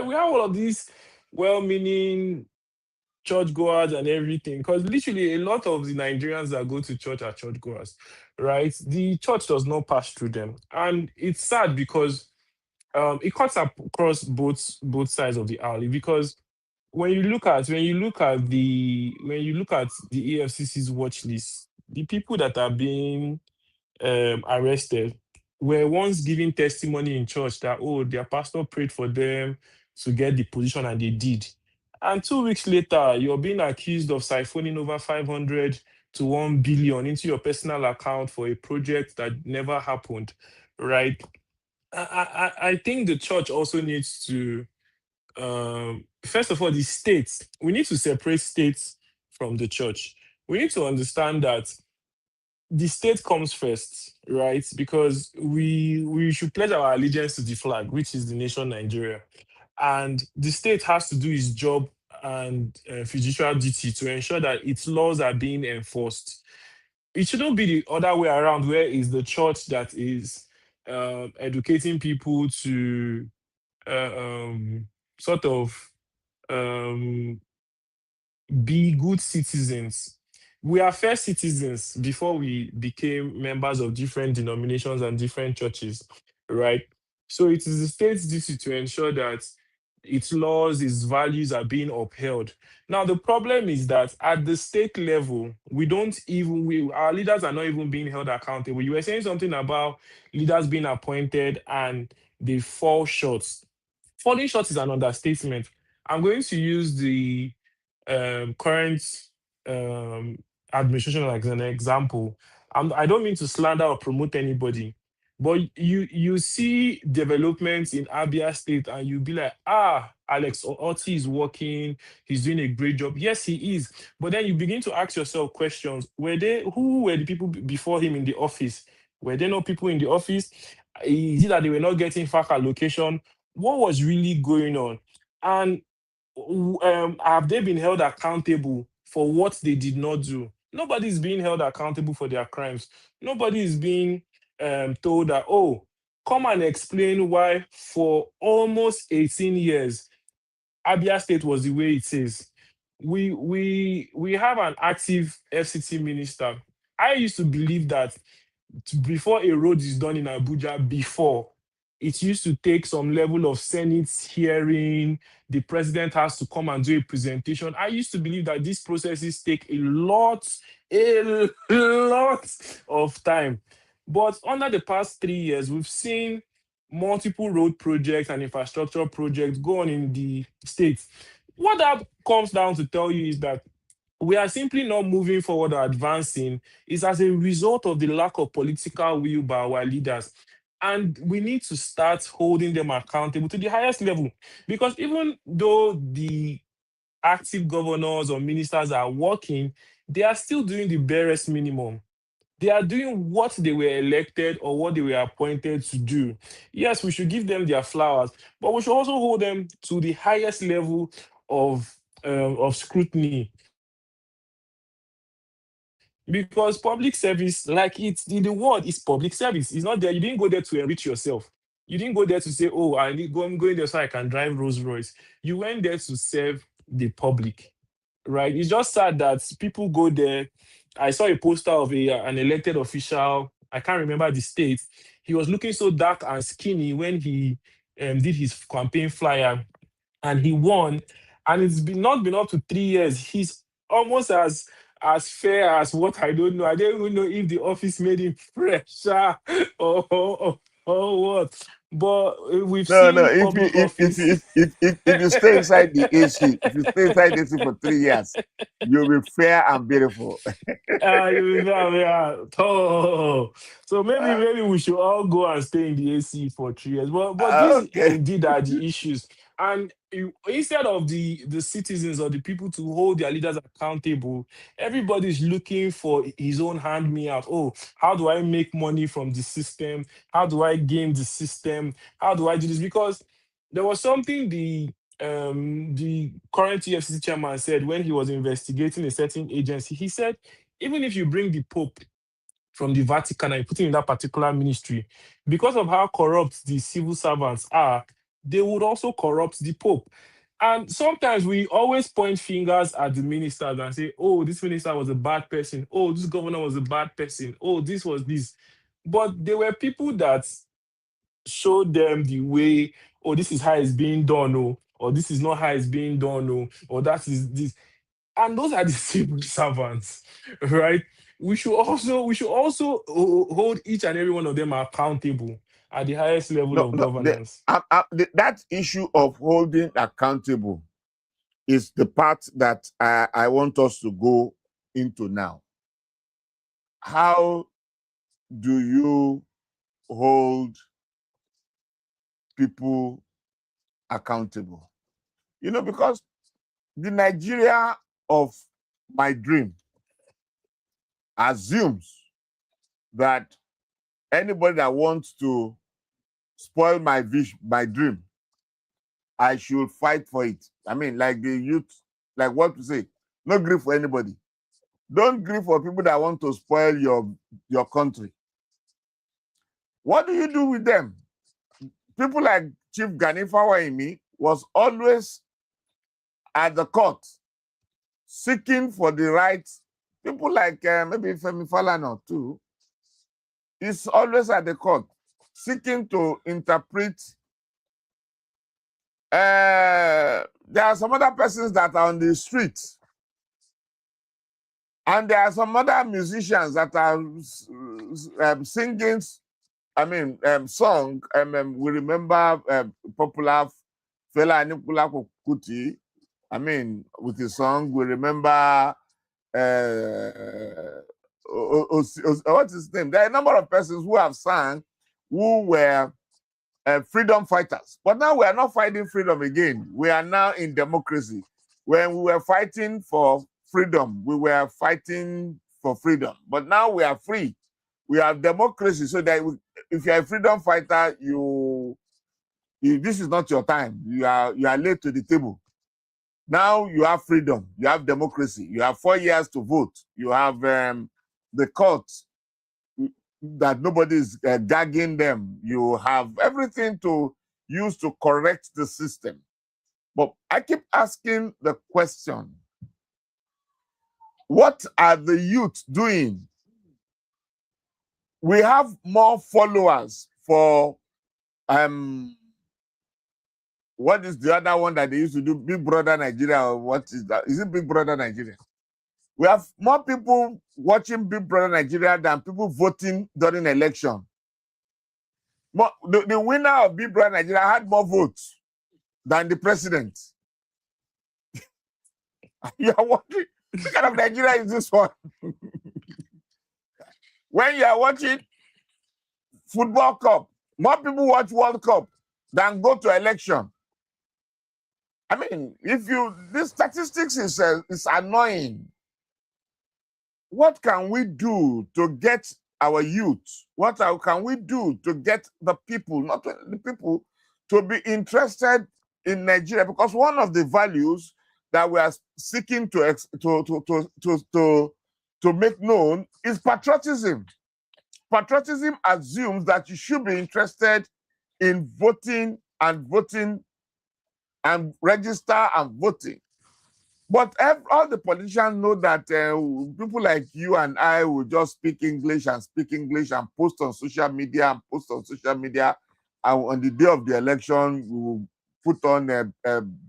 B: We have all of these well-meaning churchgoers and everything. Because literally a lot of the Nigerians that go to church are churchgoers, right? The church does not pass through them. And it's sad because it cuts across both sides of the alley, because when you look at the EFCC's watch list, the people that are being arrested were once giving testimony in church that, oh, their pastor prayed for them to get the position and they did. And 2 weeks later, you're being accused of siphoning over 500 to 1 billion into your personal account for a project that never happened, right? I think the church also needs to, first of all, the states, we need to separate states from the church. We need to understand that the state comes first, right? Because we should pledge our allegiance to the flag, which is the nation Nigeria, and the state has to do its job and fiduciary duty to ensure that its laws are being enforced. It shouldn't be the other way around, where it's the church that is educating people to sort of um, be good citizens. We are first citizens before we became members of different denominations and different churches, right? So it is the state's duty to ensure that its laws, its values are being upheld. Now, the problem is that at the state level, our leaders are not even being held accountable. You were saying something about leaders being appointed and they fall short. Falling short is an understatement. I'm going to use the current um, administration as an example. I don't mean to slander or promote anybody, but you see developments in Abia State and you be like, Alex Otti is working, he's doing a great job. Yes, he is. But then you begin to ask yourself questions. Who were the people before him in the office? Were there no people in the office? Is it that they were not getting FAC allocation? What was really going on? And have they been held accountable for what they did not do? Nobody is being held accountable for their crimes. Nobody is being told that, oh, come and explain why for almost 18 years, Abia State was the way it is. We have an active FCT minister. I used to believe that before a road is done in Abuja, it used to take some level of Senate hearing. The president has to come and do a presentation. I used to believe that these processes take a lot of time. But under the past 3 years, we've seen multiple road projects and infrastructure projects go on in the states. What that comes down to tell you is that we are simply not moving forward or advancing is as a result of the lack of political will by our leaders. And we need to start holding them accountable to the highest level. Because even though the active governors or ministers are working, they are still doing the barest minimum. They are doing what they were elected or what they were appointed to do. Yes, we should give them their flowers, but we should also hold them to the highest level of scrutiny. Because public service, like the word is public service. It's not there. You didn't go there to enrich yourself. You didn't go there to say, oh, I'm going there so I can drive Rolls Royce. You went there to serve the public, right? It's just sad that people go there. I saw a poster of an elected official. I can't remember the state. He was looking so dark and skinny when he did his campaign flyer and he won. And it's not been up to 3 years. He's almost as fair as what I don't know. I don't even know if the office made him fresher or what. But we've
A: No.
B: seen public office.
A: If you stay inside the AC, if you stay inside the AC for 3 years, you'll be fair and beautiful.
B: Yeah. Oh. So maybe
A: Ah,
B: maybe we should all go and stay in the AC for 3 years. But these
A: okay.
B: indeed are the issues. And instead of the citizens or the people to hold their leaders accountable, everybody's looking for his own hand me out. Oh, how do I make money from the system? How do I game the system? How do I do this? Because there was something the current EFCC chairman said when he was investigating a certain agency. He said, even if you bring the Pope from the Vatican and put him in that particular ministry, because of how corrupt the civil servants are, they would also corrupt the Pope. And sometimes we always point fingers at the ministers and say, oh, this minister was a bad person. Oh, this governor was a bad person. Oh, this was this. But there were people that showed them the way, oh, this is how it's being done, oh, or this is not how it's being done, oh, or that is this. And those are the civil servants, right? We should also hold each and every one of them accountable at the highest level
A: No,
B: of
A: no.
B: governance.
A: That issue of holding accountable is the part that I want us to go into now. How do you hold people accountable? Because the Nigeria of my dream assumes that anybody that wants to spoil my dream, I should fight for it. I mean, like the youth, like what to say, no grief for anybody. Don't grieve for people that want to spoil your country. What do you do with them? People like Chief Gani Fawehinmi was always at the court seeking for the rights. People like maybe Femi Falana too is always at the court seeking to interpret there are some other persons that are on the streets, and there are some other musicians that are singing. I mean, song. We remember popular Fela Anikulapo Kuti. I mean, with his song, we remember. What's his name? There are a number of persons who have sang, who were freedom fighters. But now we are not fighting freedom again. We are now in democracy. When we were fighting for freedom, we were fighting for freedom. But now we are free. We have democracy. So that if you're a freedom fighter, this is not your time. You are late to the table. Now you have freedom. You have democracy. You have 4 years to vote. You have the courts that nobody is gagging them. You have everything to use to correct the system. But I keep asking the question, what are the youth doing? We have more followers for what is the other one that they used to do? Big Brother Nigeria, or what is that? Is it Big Brother Nigeria? We have more people watching Big Brother Nigeria than people voting during election. The winner of Big Brother Nigeria had more votes than the president. You are wondering, what kind of Nigeria is this one? When you are watching Football Cup, more people watch World Cup than go to election. I mean, this statistics is annoying. What can we do to get our youth? What can we do to get the people, not the people, to be interested in Nigeria? Because one of the values that we are seeking to make known is patriotism. Patriotism assumes that you should be interested in voting and register and voting. But all the politicians know that people like you and I will just speak English and post on social media and on the day of the election, we will put on a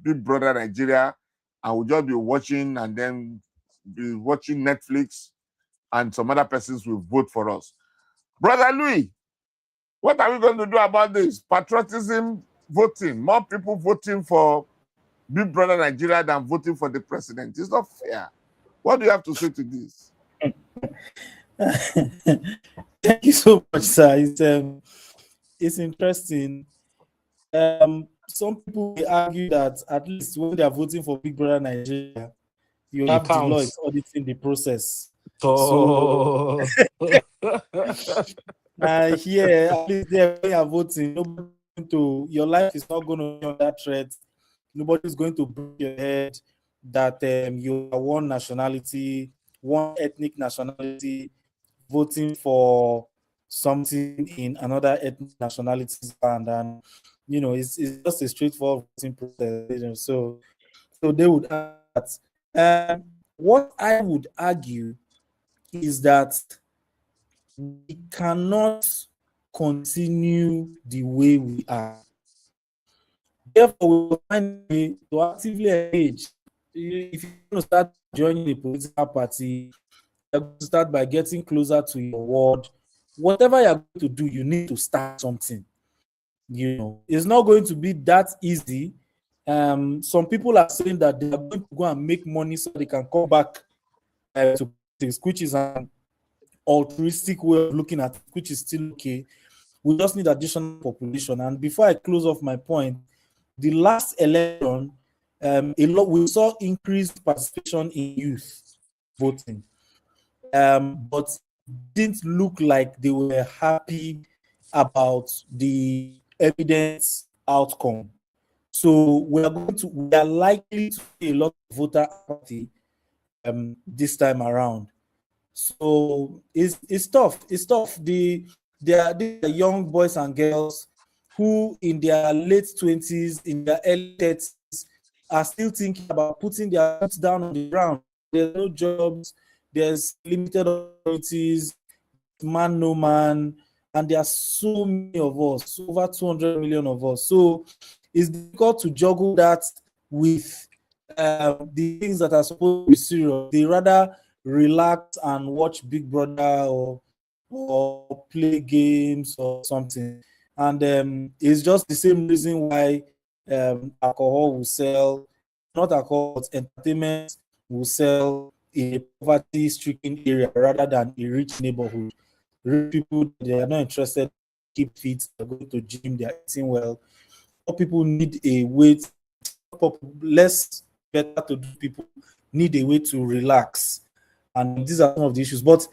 A: Big Brother Nigeria, and we'll just be watching, and then be watching Netflix, and some other persons will vote for us. Brother Louis, what are we going to do about this? Patriotism voting, more people voting for Big Brother Nigeria than voting for the president. It's not fair. What do you have to say to this?
C: Thank you so much, sir. It's interesting. Some people will argue that at least when they are voting for Big Brother Nigeria, you have Deloitte auditing the process.
B: Oh.
C: Here, at least there when you are voting, your life is not going to be on that threat. Nobody's going to break your head that you are one nationality, one ethnic nationality, voting for something in another ethnic nationality's land, and it's just a straightforward voting process. So they would ask that. What I would argue is that we cannot continue the way we are. Therefore, we will find a way to actively engage. If you want to start joining a political party, you're going to start by getting closer to your ward. Whatever you're going to do, you need to start something. It's not going to be that easy. Some people are saying that they are going to go and make money so they can come back to things, which is an altruistic way of looking at it, which is still okay. We just need additional population. And before I close off my point, the last election, we saw increased participation in youth voting, but didn't look like they were happy about the evidence outcome. So we are likely to see a lot of voter apathy this time around. So it's tough. It's tough. These are young boys and girls who in their late 20s, in their early 30s, are still thinking about putting their foot down on the ground. There's no jobs, there's limited opportunities, man, no man, and there are so many of us, over 200 million of us. So it's difficult to juggle that with the things that are supposed to be serious. They rather relax and watch Big Brother or play games or something. And it's just the same reason why alcohol will sell, not alcohol, but entertainment will sell in a poverty-stricken area rather than a rich neighborhood. Rich people, they are not interested in keep fit, they're going to gym, they're eating well. Poor people need a way less better to do people need a way to relax. And these are some of the issues. But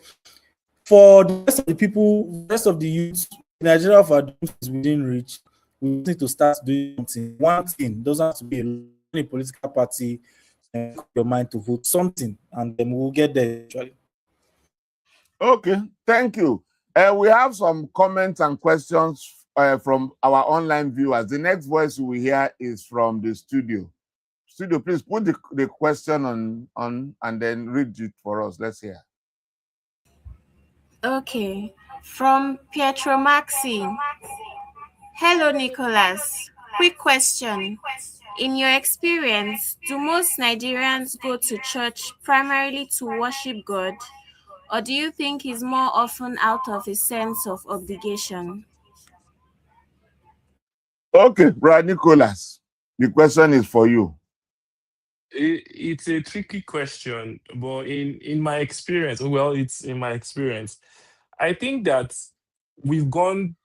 C: for the rest of the people, the rest of the youth, Nigeria of our dreams is within reach. We need to start doing something. One thing doesn't have to be a political party and make up your mind to vote something, and then we'll get there eventually.
A: Okay, thank you. We have some comments and questions from our online viewers. The next voice we hear is from the studio. Studio, please put the question on and then read it for us. Let's hear.
D: Okay, from Pietro Maxi. Hello, Nicholas. Quick question. In your experience, do most Nigerians go to church primarily to worship God, or do you think it's more often out of a sense of obligation?
A: Okay, Brad Nicholas, the question is for you.
B: It's a tricky question, but in my experience, well, it's in my experience, I think that we've gone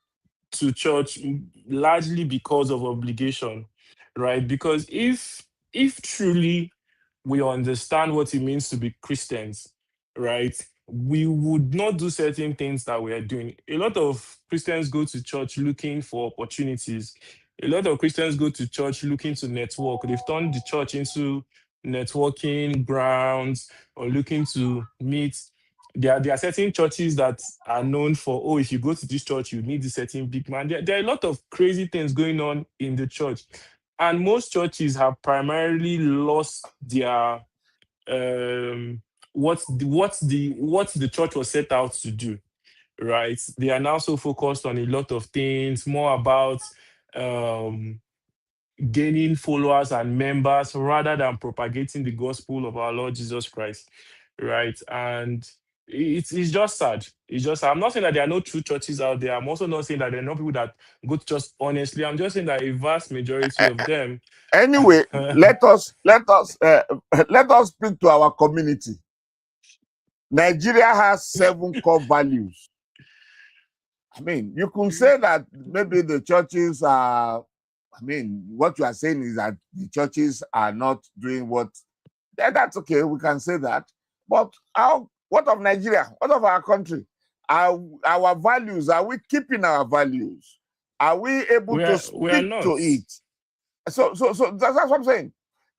B: to church largely because of obligation, right? Because if truly we understand what it means to be Christians, right, we would not do certain things that we are doing. A lot of Christians go to church looking for opportunities. A lot of Christians go to church looking to network. They've turned the church into networking grounds or looking to meet. There are certain churches that are known for, oh, if you go to this church, you need a certain big man. There are a lot of crazy things going on in the church. And most churches have primarily lost their what the church was set out to do, right? They are now so focused on a lot of things, more about gaining followers and members rather than propagating the gospel of our Lord Jesus Christ, right? And it's just sad. It's just, I'm not saying that there are no true churches out there. I'm also not saying that there are no people that go to church honestly. I'm just saying that a vast majority of them.
A: Anyway, let us speak to our community. Nigeria has 7 core values. I mean, you can say that maybe the churches are, I mean, what you are saying is that the churches are not doing what, that's okay, we can say that. But what of Nigeria? What of our country? Our values, are we keeping our values? Are we able to speak to it? So that's what I'm saying.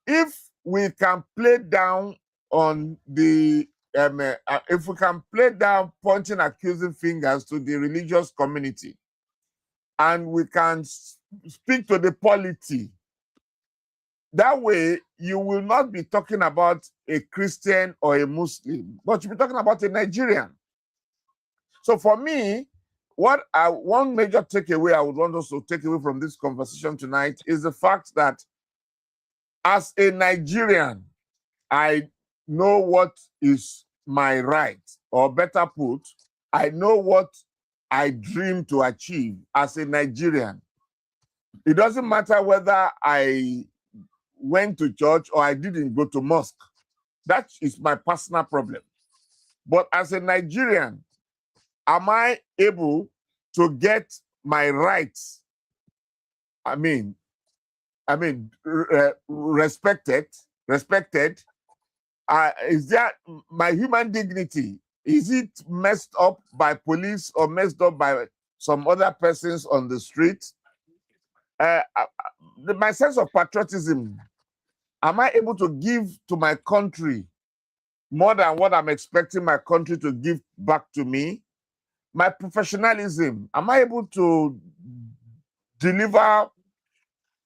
A: If we can play down on the, if we can play down pointing accusing fingers to the religious community, and we can speak to the polity, that way you will not be talking about a Christian or a Muslim, but you'll be talking about a Nigerian. So for me, one major takeaway I would want us to take away from this conversation tonight is the fact that as a Nigerian, I know what is my right, or better put, I know what I dream to achieve as a Nigerian. It doesn't matter whether I went to church or I didn't go to mosque. That is my personal problem. But as a Nigerian, am I able to get my rights, respected? Is that my human dignity? Is it messed up by police or messed up by some other persons on the street? My sense of patriotism, am I able to give to my country more than what I'm expecting my country to give back to me? My professionalism, am I able to deliver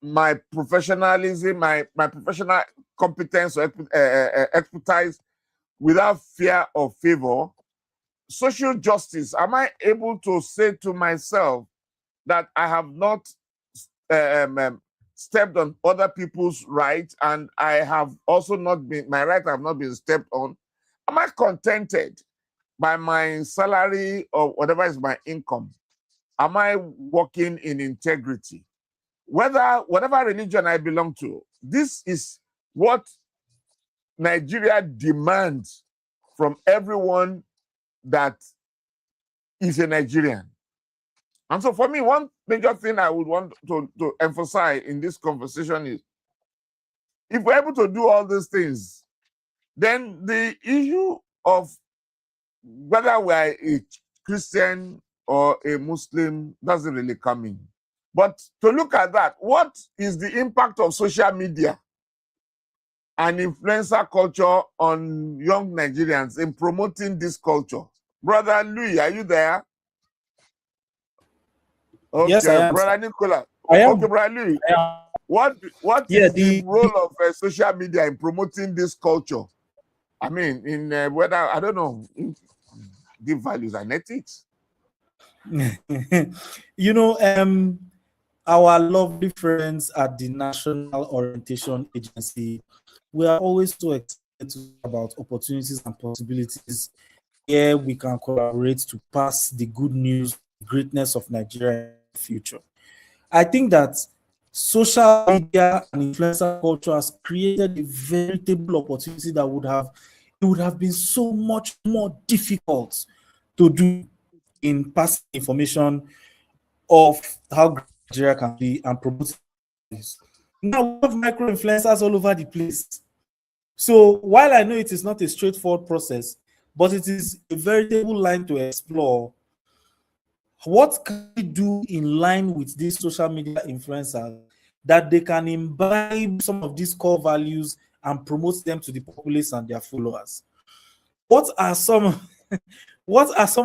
A: my professionalism, my professional competence or expertise without fear or favor? Social justice, am I able to say to myself that I have not stepped on other people's rights, and I have also not been, my rights have not been stepped on, am I contented by my salary or whatever is my income? Am I working in integrity? Whatever religion I belong to, this is what Nigeria demands from everyone that is a Nigerian. And so for me, one major thing I would want to emphasize in this conversation is, if we're able to do all these things, then the issue of whether we're a Christian or a Muslim doesn't really come in. But to look at that, what is the impact of social media and influencer culture on young Nigerians in promoting this culture? Brother Louis, are you there? Okay,
C: Yes, I am.
A: Brother Nicola.
C: I am.
A: Okay, Brother Louis.
C: I am.
A: What
C: Yeah,
A: is the role of social media in promoting this culture? I mean, in whether, I don't know, the values and ethics.
C: You know, our lovely friends at the National Orientation Agency, we are always so excited to talk about opportunities and possibilities where we can collaborate to pass the good news, greatness of Nigeria in the future. I think that social media and influencer culture has created a veritable opportunity that would have been so much more difficult to do in passing information of how Nigeria can be and promote this. Now we have micro influencers all over the place. So while I know it is not a straightforward process, but it is a veritable line to explore. What can we do in line with these social media influencers that they can imbibe some of these core values and promote them to the populace and their followers? What are some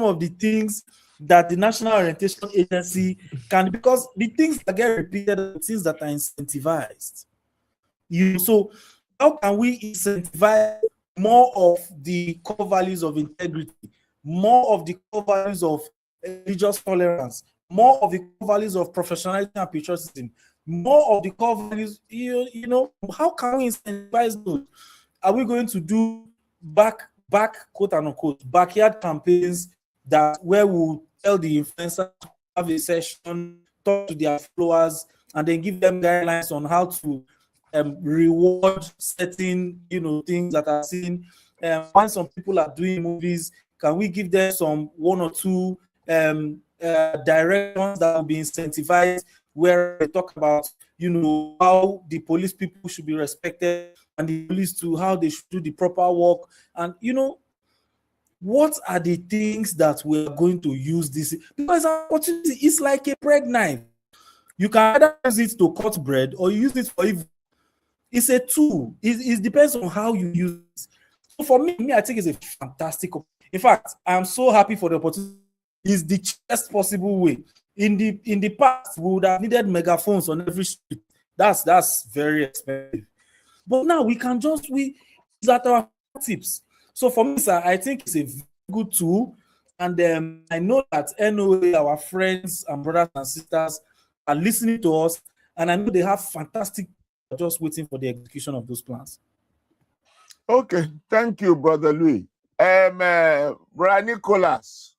C: of the things that the National Orientation Agency can, because the things that get repeated are things that are incentivized. So how can we incentivize more of the core values of integrity, more of the core values of religious tolerance, more of the core values of professionalism and patriotism, more of the core values, you know, how can we incentivize those? Are we going to do back quote unquote backyard campaigns that where we'll tell the influencers to have a session, talk to their followers, and then give them guidelines on how to reward certain things that are seen? When some people are doing movies, can we give them some one or two directions that will be incentivized, where they talk about how the police people should be respected and the police to how they should do the proper work, and what are the things that we're going to use this? Because opportunity is like a bread knife. You can either use it to cut bread or you use it for evil. It's a tool. It depends on how you use it. So for me, I think it's a fantastic. In fact, I'm so happy for the opportunity. It's the cheapest possible way. In the past, we would have needed megaphones on every street. That's very expensive. But now we can just use at our tips. So for me, sir, I think it's a good tool. And I know that NOA, our friends and brothers and sisters, are listening to us. And I know they have fantastic, just waiting for the execution of those plans.
A: Okay, thank you, Brother Louis. Brother Nicholas,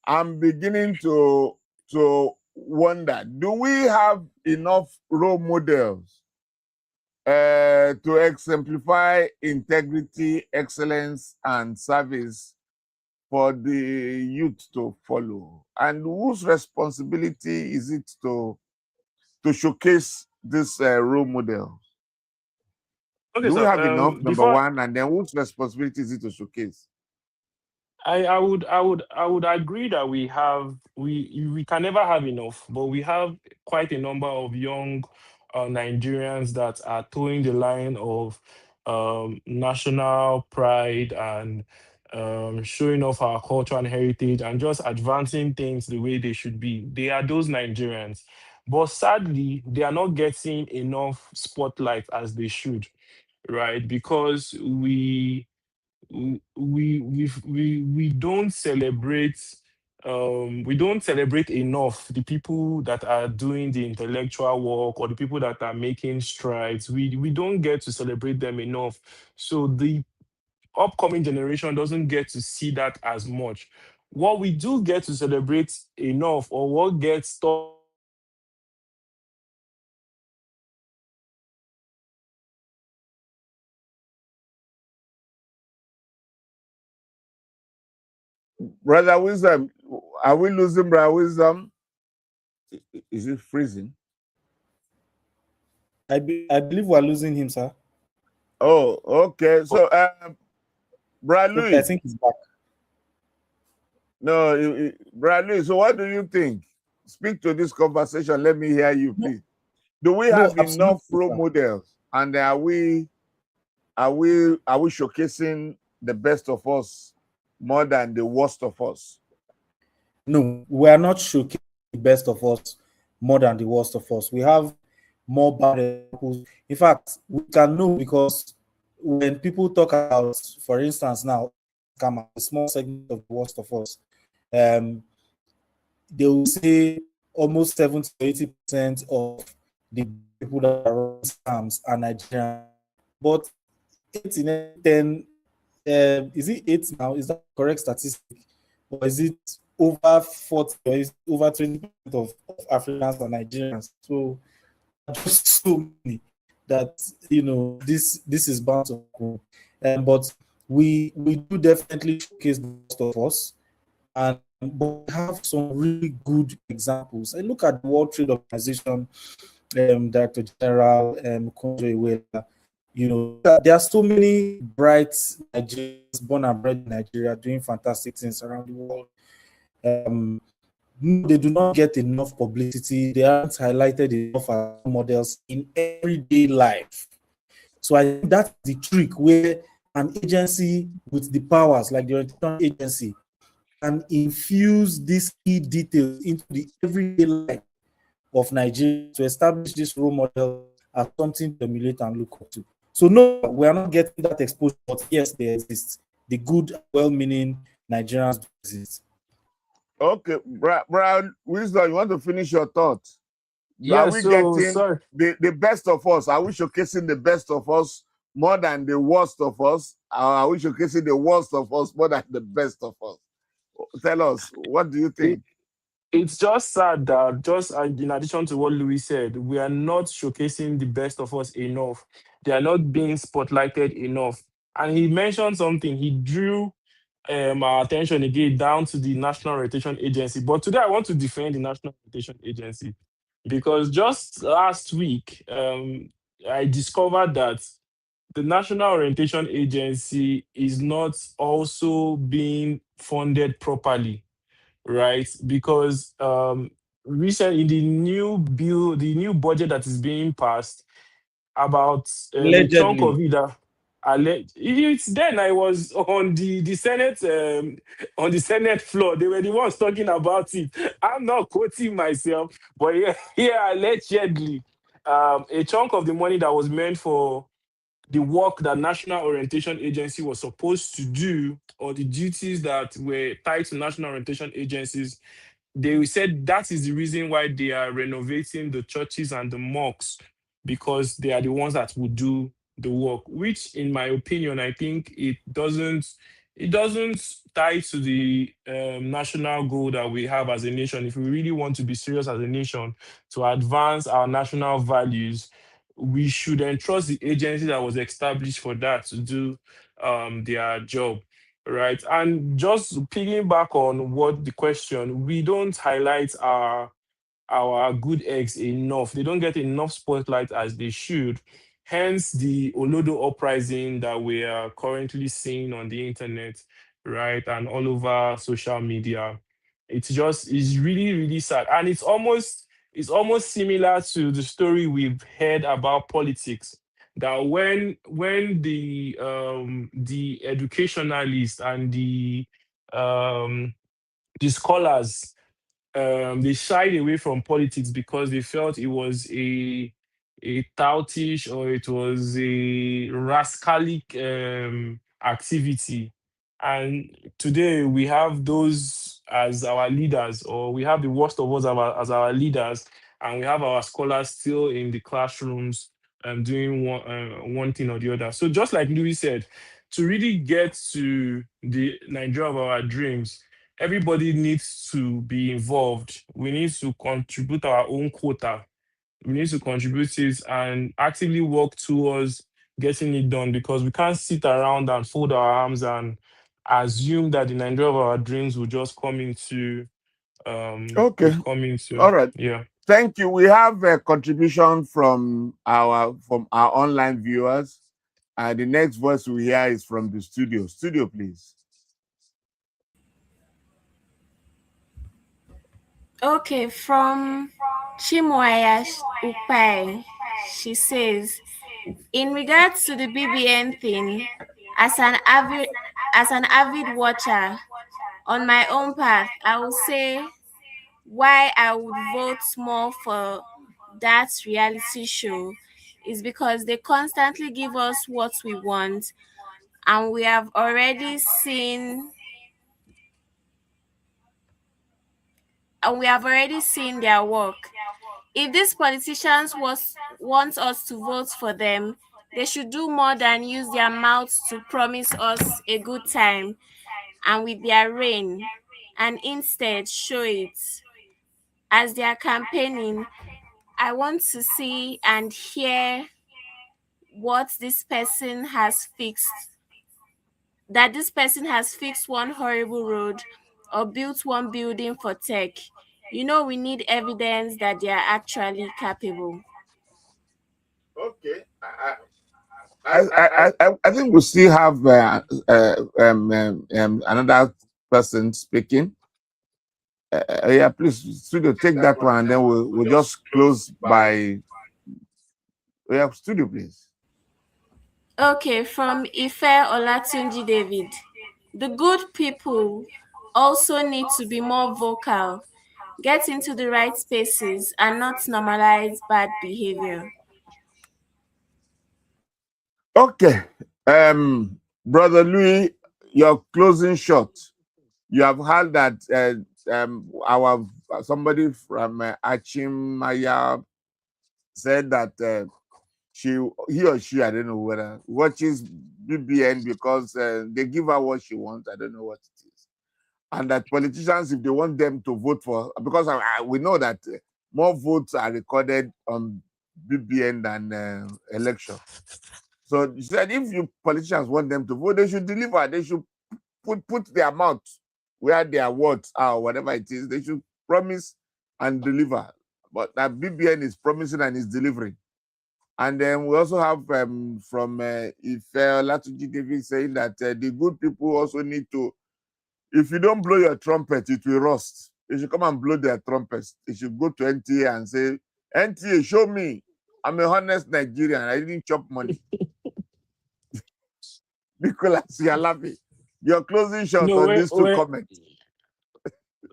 A: I'm beginning to wonder, do we have enough role models to exemplify integrity, excellence, and service for the youth to follow? And whose responsibility is it to showcase this role model?
B: Okay,
A: do we
B: so
A: have enough, number one, and then whose responsibility is it to showcase?
B: I would agree that we can never have enough, but we have quite a number of young Nigerians that are towing the line of national pride and showing off our culture and heritage and just advancing things the way they should be. They are those Nigerians, but sadly, they are not getting enough spotlight as they should, right? Because we don't celebrate we don't celebrate enough the people that are doing the intellectual work or the people that are making strides. We don't get to celebrate them enough. So the upcoming generation doesn't get to see that as much. What we do get to celebrate enough, or what gets talked
A: Brother Wisdom, are we losing Brother Wisdom? Is it freezing?
C: I believe we're losing him, sir.
A: Oh, okay. So, Brother
C: Okay, I
A: Louis,
C: think he's back.
A: no, Brother Louis, so what do you think? Speak to this conversation. Let me hear you,
C: No,
A: please. Do we
C: no,
A: have enough
C: absolutely,
A: role
C: sir.
A: models? And are we showcasing the best of us more than the worst of us?
C: No, we are not showcasing the best of us more than the worst of us. We have more bad examples. In fact, we can know because when people talk about, for instance, now, come a small segment of the worst of us, um, they will say almost 70 to 80% of the people that are running scams are Nigerian. But 8 in 10, is it 8 now? Is that the correct statistic? Or is it over 40 or is it over 20% of Africans are Nigerians? So just so many that this is bound to grow. But we do definitely showcase the best of us, and but we have some really good examples. I look at the World Trade Organization, Director General Konjo Iweala. There are so many bright Nigerians born and bred in Nigeria doing fantastic things around the world. They do not get enough publicity. They aren't highlighted enough as models in everyday life. So I think that's the trick where an agency with the powers like the orientation agency can infuse these key details into the everyday life of Nigeria to establish this role model as something to emulate and look up to. So no, we are not getting that exposure, but yes, they exist. The good, well-meaning Nigerians do exist.
A: Okay, Brother Wisdom, you want to finish your thought? Are
B: Yeah,
A: we
B: so
A: getting
B: sorry.
A: the best of us? Are we showcasing the best of us more than the worst of us? Or are we showcasing the worst of us more than the best of us? Tell us, what do you
B: It,
A: think?
B: it's just sad that, just in addition to what Louis said, we are not showcasing the best of us enough. They are not being spotlighted enough. And he mentioned something. He drew our attention again down to the National Orientation Agency. But today I want to defend the National Orientation Agency because just last week, I discovered that the National Orientation Agency is not also being funded properly, right? Because recently in the new bill, the new budget that is being passed, about a chunk
C: Allegedly.
B: of it that it's then I was on the Senate, on the Senate floor. They were the ones talking about it. I'm not quoting myself, but yeah, yeah, allegedly, a chunk of the money that was meant for the work that National Orientation Agency was supposed to do, or the duties that were tied to National Orientation Agencies, they said that is the reason why they are renovating the churches and the mosques, because they are the ones that will do the work, which in my opinion, I think it doesn't tie to the national goal that we have as a nation. If we really want to be serious as a nation to advance our national values, we should entrust the agency that was established for that to do their job, right? And just piggyback on what the question, we don't highlight our good eggs enough. They don't get enough spotlight as they should. Hence the Olodo uprising that we are currently seeing on the internet, right, and all over social media. It's really, really sad. And it's almost similar to the story we've heard about politics. That when the educationalists and the scholars, they shied away from politics because they felt it was a toutish, or it was a rascalic activity. And today we have those as our leaders, or we have the worst of us as our leaders, and we have our scholars still in the classrooms doing one thing or the other. So just like Louis said, to really get to the Nigeria of our dreams, everybody needs to be involved. We need to contribute our own quota. We need to contribute it and actively work towards getting it done, because we can't sit around and fold our arms and assume that the Nigeria of our dreams will just come into
A: Okay. All right.
B: yeah.
A: Thank you. We have a contribution from our online viewers. The next voice we hear is from the studio. Studio, please.
D: Okay, from Chimwaya Upai, she says, in regards to the BBN thing, as an avid watcher, on my own path, I will say why I would vote more for that reality show is because they constantly give us what we want, and we have already seen their work. If these politicians want us to vote for them, they should do more than use their mouths to promise us a good time and with their reign, and instead show it. As they are campaigning, I want to see and hear what this person has fixed, that this person has fixed one horrible road or built one building for tech. We need evidence that they are actually capable.
A: Okay. I think we still have another person speaking. Yeah, please, studio, take that one, and then we'll just close by. Yeah, studio, please.
D: Okay, from Ife Olatunji David. The good people also need to be more vocal, get into the right spaces, and not normalize bad behavior.
A: Okay. Brother Louis, your closing shot. You have heard that our somebody from Achimaya said that he or she, I don't know whether, watches BBN because they give her what she wants. I don't know what it is. And that politicians, if they want them to vote for, because we know that more votes are recorded on BBN than election. So she said, if you politicians want them to vote, they should deliver. They should put their mouth where their words are, or whatever it is. They should promise and deliver. But that BBN is promising and is delivering. And then we also have from Ife Olatunji David saying that the good people also need to, if you don't blow your trumpet, it will rust. They should come and blow their trumpets. They should go to NTA and say, NTA, show me. I'm a honest Nigerian. I didn't chop money. Nicholas, you're laughing. Your closing shot on these two comments.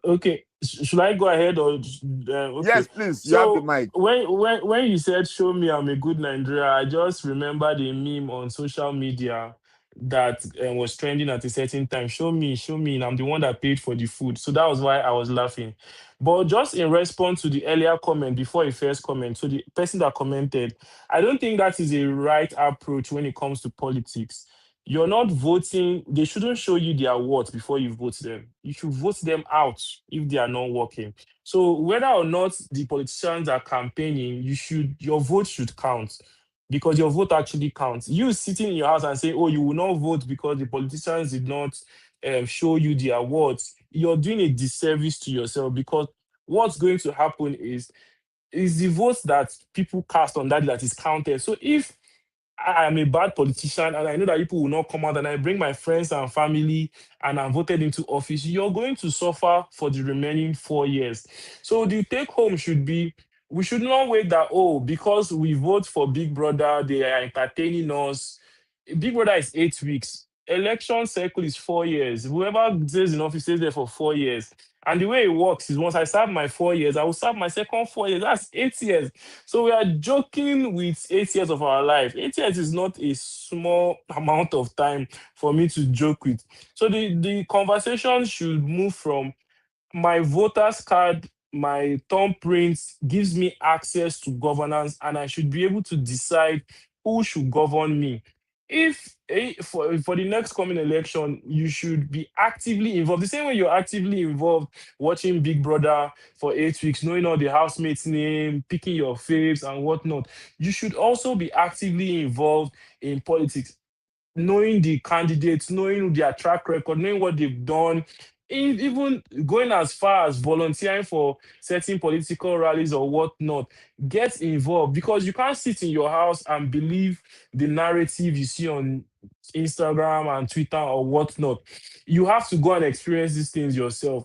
B: Okay, should I go ahead or? Okay.
A: Yes, please. You have the mic.
B: When you said "show me I'm a good Nigeria," I just remembered a meme on social media that was trending at a certain time. Show me, and I'm the one that paid for the food. So that was why I was laughing. But just in response to the earlier comment before a first comment, so the person that commented, I don't think that is a right approach when it comes to politics. You're not voting, they shouldn't show you their worth before you vote them. You should vote them out if they are not working. So whether or not the politicians are campaigning, your vote should count, because your vote actually counts. You sitting in your house and say, oh, you will not vote because the politicians did not show you their worth, you're doing a disservice to yourself, because what's going to happen is the votes that people cast on that is counted. So if I am a bad politician and I know that people will not come out, and I bring my friends and family and I'm voted into office, you're going to suffer for the remaining 4 years. So the take home should be, we should not wait that, oh, because we vote for Big Brother, they are entertaining us. Big Brother is 8 weeks. Election cycle is 4 years. Whoever stays in office stays there for 4 years. And the way it works is, once I serve my 4 years, I will serve my second 4 years. That's 8 years. So we are joking with 8 years of our life. 8 years is not a small amount of time for me to joke with. So the conversation should move from, my voters card, my thumbprint gives me access to governance, and I should be able to decide who should govern me. If for the next coming election, you should be actively involved. The same way you're actively involved watching Big Brother for 8 weeks, knowing all the housemates' name, picking your faves and whatnot. You should also be actively involved in politics, knowing the candidates, knowing their track record, knowing what they've done, even going as far as volunteering for certain political rallies or whatnot. Get involved, because you can't sit in your house and believe the narrative you see on Instagram and Twitter or whatnot. You have to go and experience these things yourself.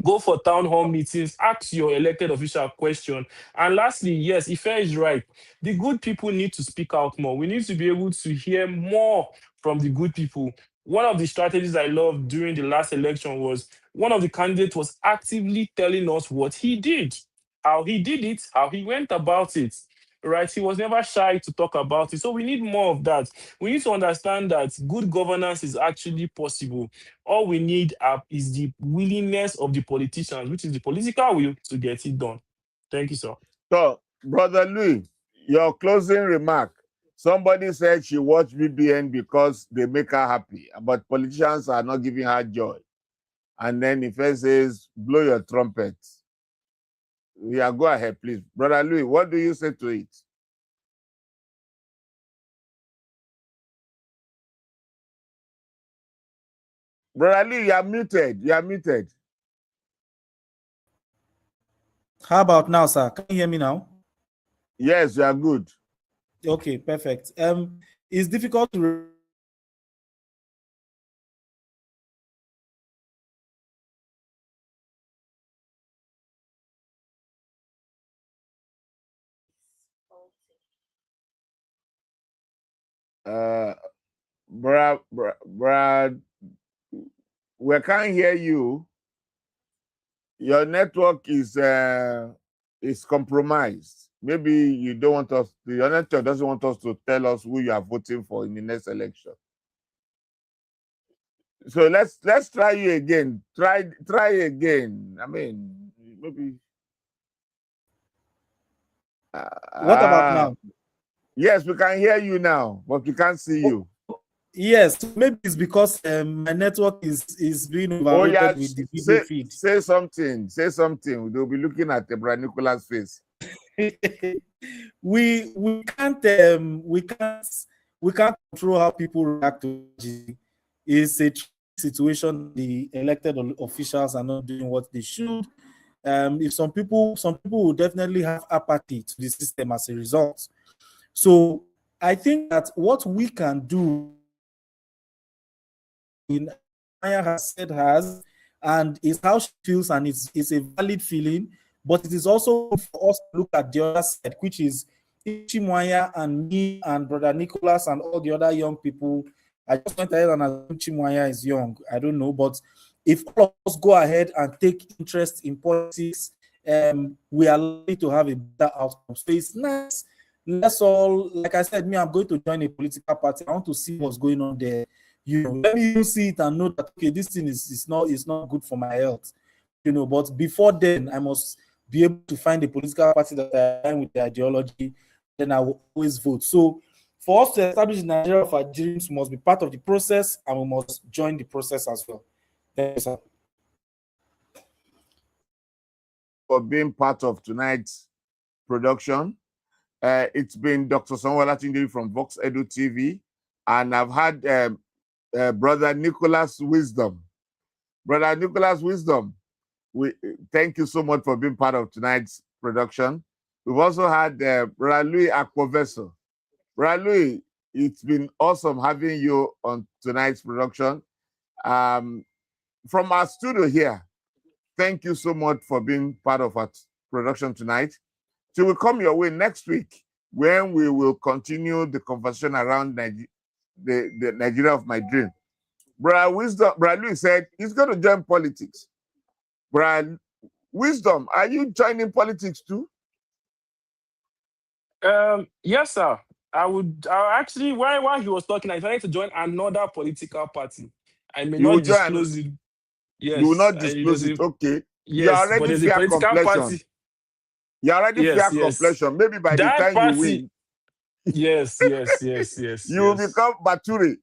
B: Go for town hall meetings, ask your elected official question. And lastly, yes, Ife is right. The good people need to speak out more. We need to be able to hear more from the good people. One of the strategies I loved during the last election was one of the candidates was actively telling us what he did, how he did it, how he went about it. Right? He was never shy to talk about it. So we need more of that. We need to understand that good governance is actually possible. All we need is the willingness of the politicians, which is the political will to get it done. Thank you, sir.
A: So, Brother Louis, your closing remark. Somebody said she watched BBN because they make her happy, but politicians are not giving her joy. And then Ife says, blow your trumpet. Yeah, go ahead, please. Brother Louis, what do you say to it? Brother Louis, you are muted. You are muted.
C: How about now, sir? Can you hear me now?
A: Yes, you are good.
C: Okay, perfect. It's difficult to
A: Brad, we can't hear you. Your network is compromised. Maybe you don't want us. Your network doesn't want us to tell us who you are voting for in the next election. So let's try you again. Try again. I mean, maybe.
C: What about now?
A: Yes, we can hear you now, but we can't see you.
C: Yes, maybe it's because my network is being overloaded with the video feed.
A: Say something. Say something. They'll be looking at the Brad Nicholas face.
C: we can't control how people react to it. It's a situation. The elected officials are not doing what they should. If some people will definitely have apathy to the system as a result. So I think that what we can do in Maya has said and is how she feels, and it's a valid feeling, but it is also for us to look at the other side, which is Chimwanya and me and Brother Nicholas and all the other young people. I just went ahead and assume Chimwanya is young. I don't know, but if all of us go ahead and take interest in politics, we are likely to have a better outcome. So it's nice. Let's all, like I said, I'm going to join a political party. I want to see what's going on there. Let me even see it and know that okay, this thing is not good for my health. But before then, I must be able to find a political party that aligns with the ideology. Then I will always vote. So for us to establish Nigeria of our dreams, must be part of the process, and we must join the process as well. Thank you, sir.
A: For being part of tonight's production. It's been Dr. Samuel Atinjiri from Vox Edu TV, and I've had Brother Nicholas Wisdom. Brother Nicholas Wisdom, we thank you so much for being part of tonight's production. We've also had Brother Louis Akpoveso. Brother Louis, it's been awesome having you on tonight's production. From our studio here, thank you so much for being part of our production tonight. So we'll come your way next week when we will continue the conversation around the Nigeria of my dream. Brother Louis said he's going to join politics. Brother Wisdom, are you joining politics too?
B: Yes, sir. I actually, while he was talking, I tried to join another political party. I may not disclose it. Yes,
A: you will not disclose it. Okay. you're
B: Yes, but
A: already
B: there's a
A: fair
B: political
A: complexion.
B: party.
A: You're already
B: Yes,
A: fair
B: yes.
A: complexion. Maybe by the
B: That
A: time you
B: party.
A: win,
B: Yes, yes, yes, yes.
A: you will
B: yes.
A: become Baturi.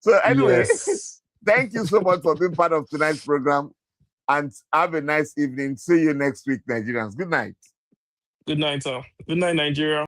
A: So anyway,
B: Yes.
A: thank you so much for being part of tonight's program, and have a nice evening. See you next week, Nigerians. Good night.
B: Good night, sir. Good night, Nigeria.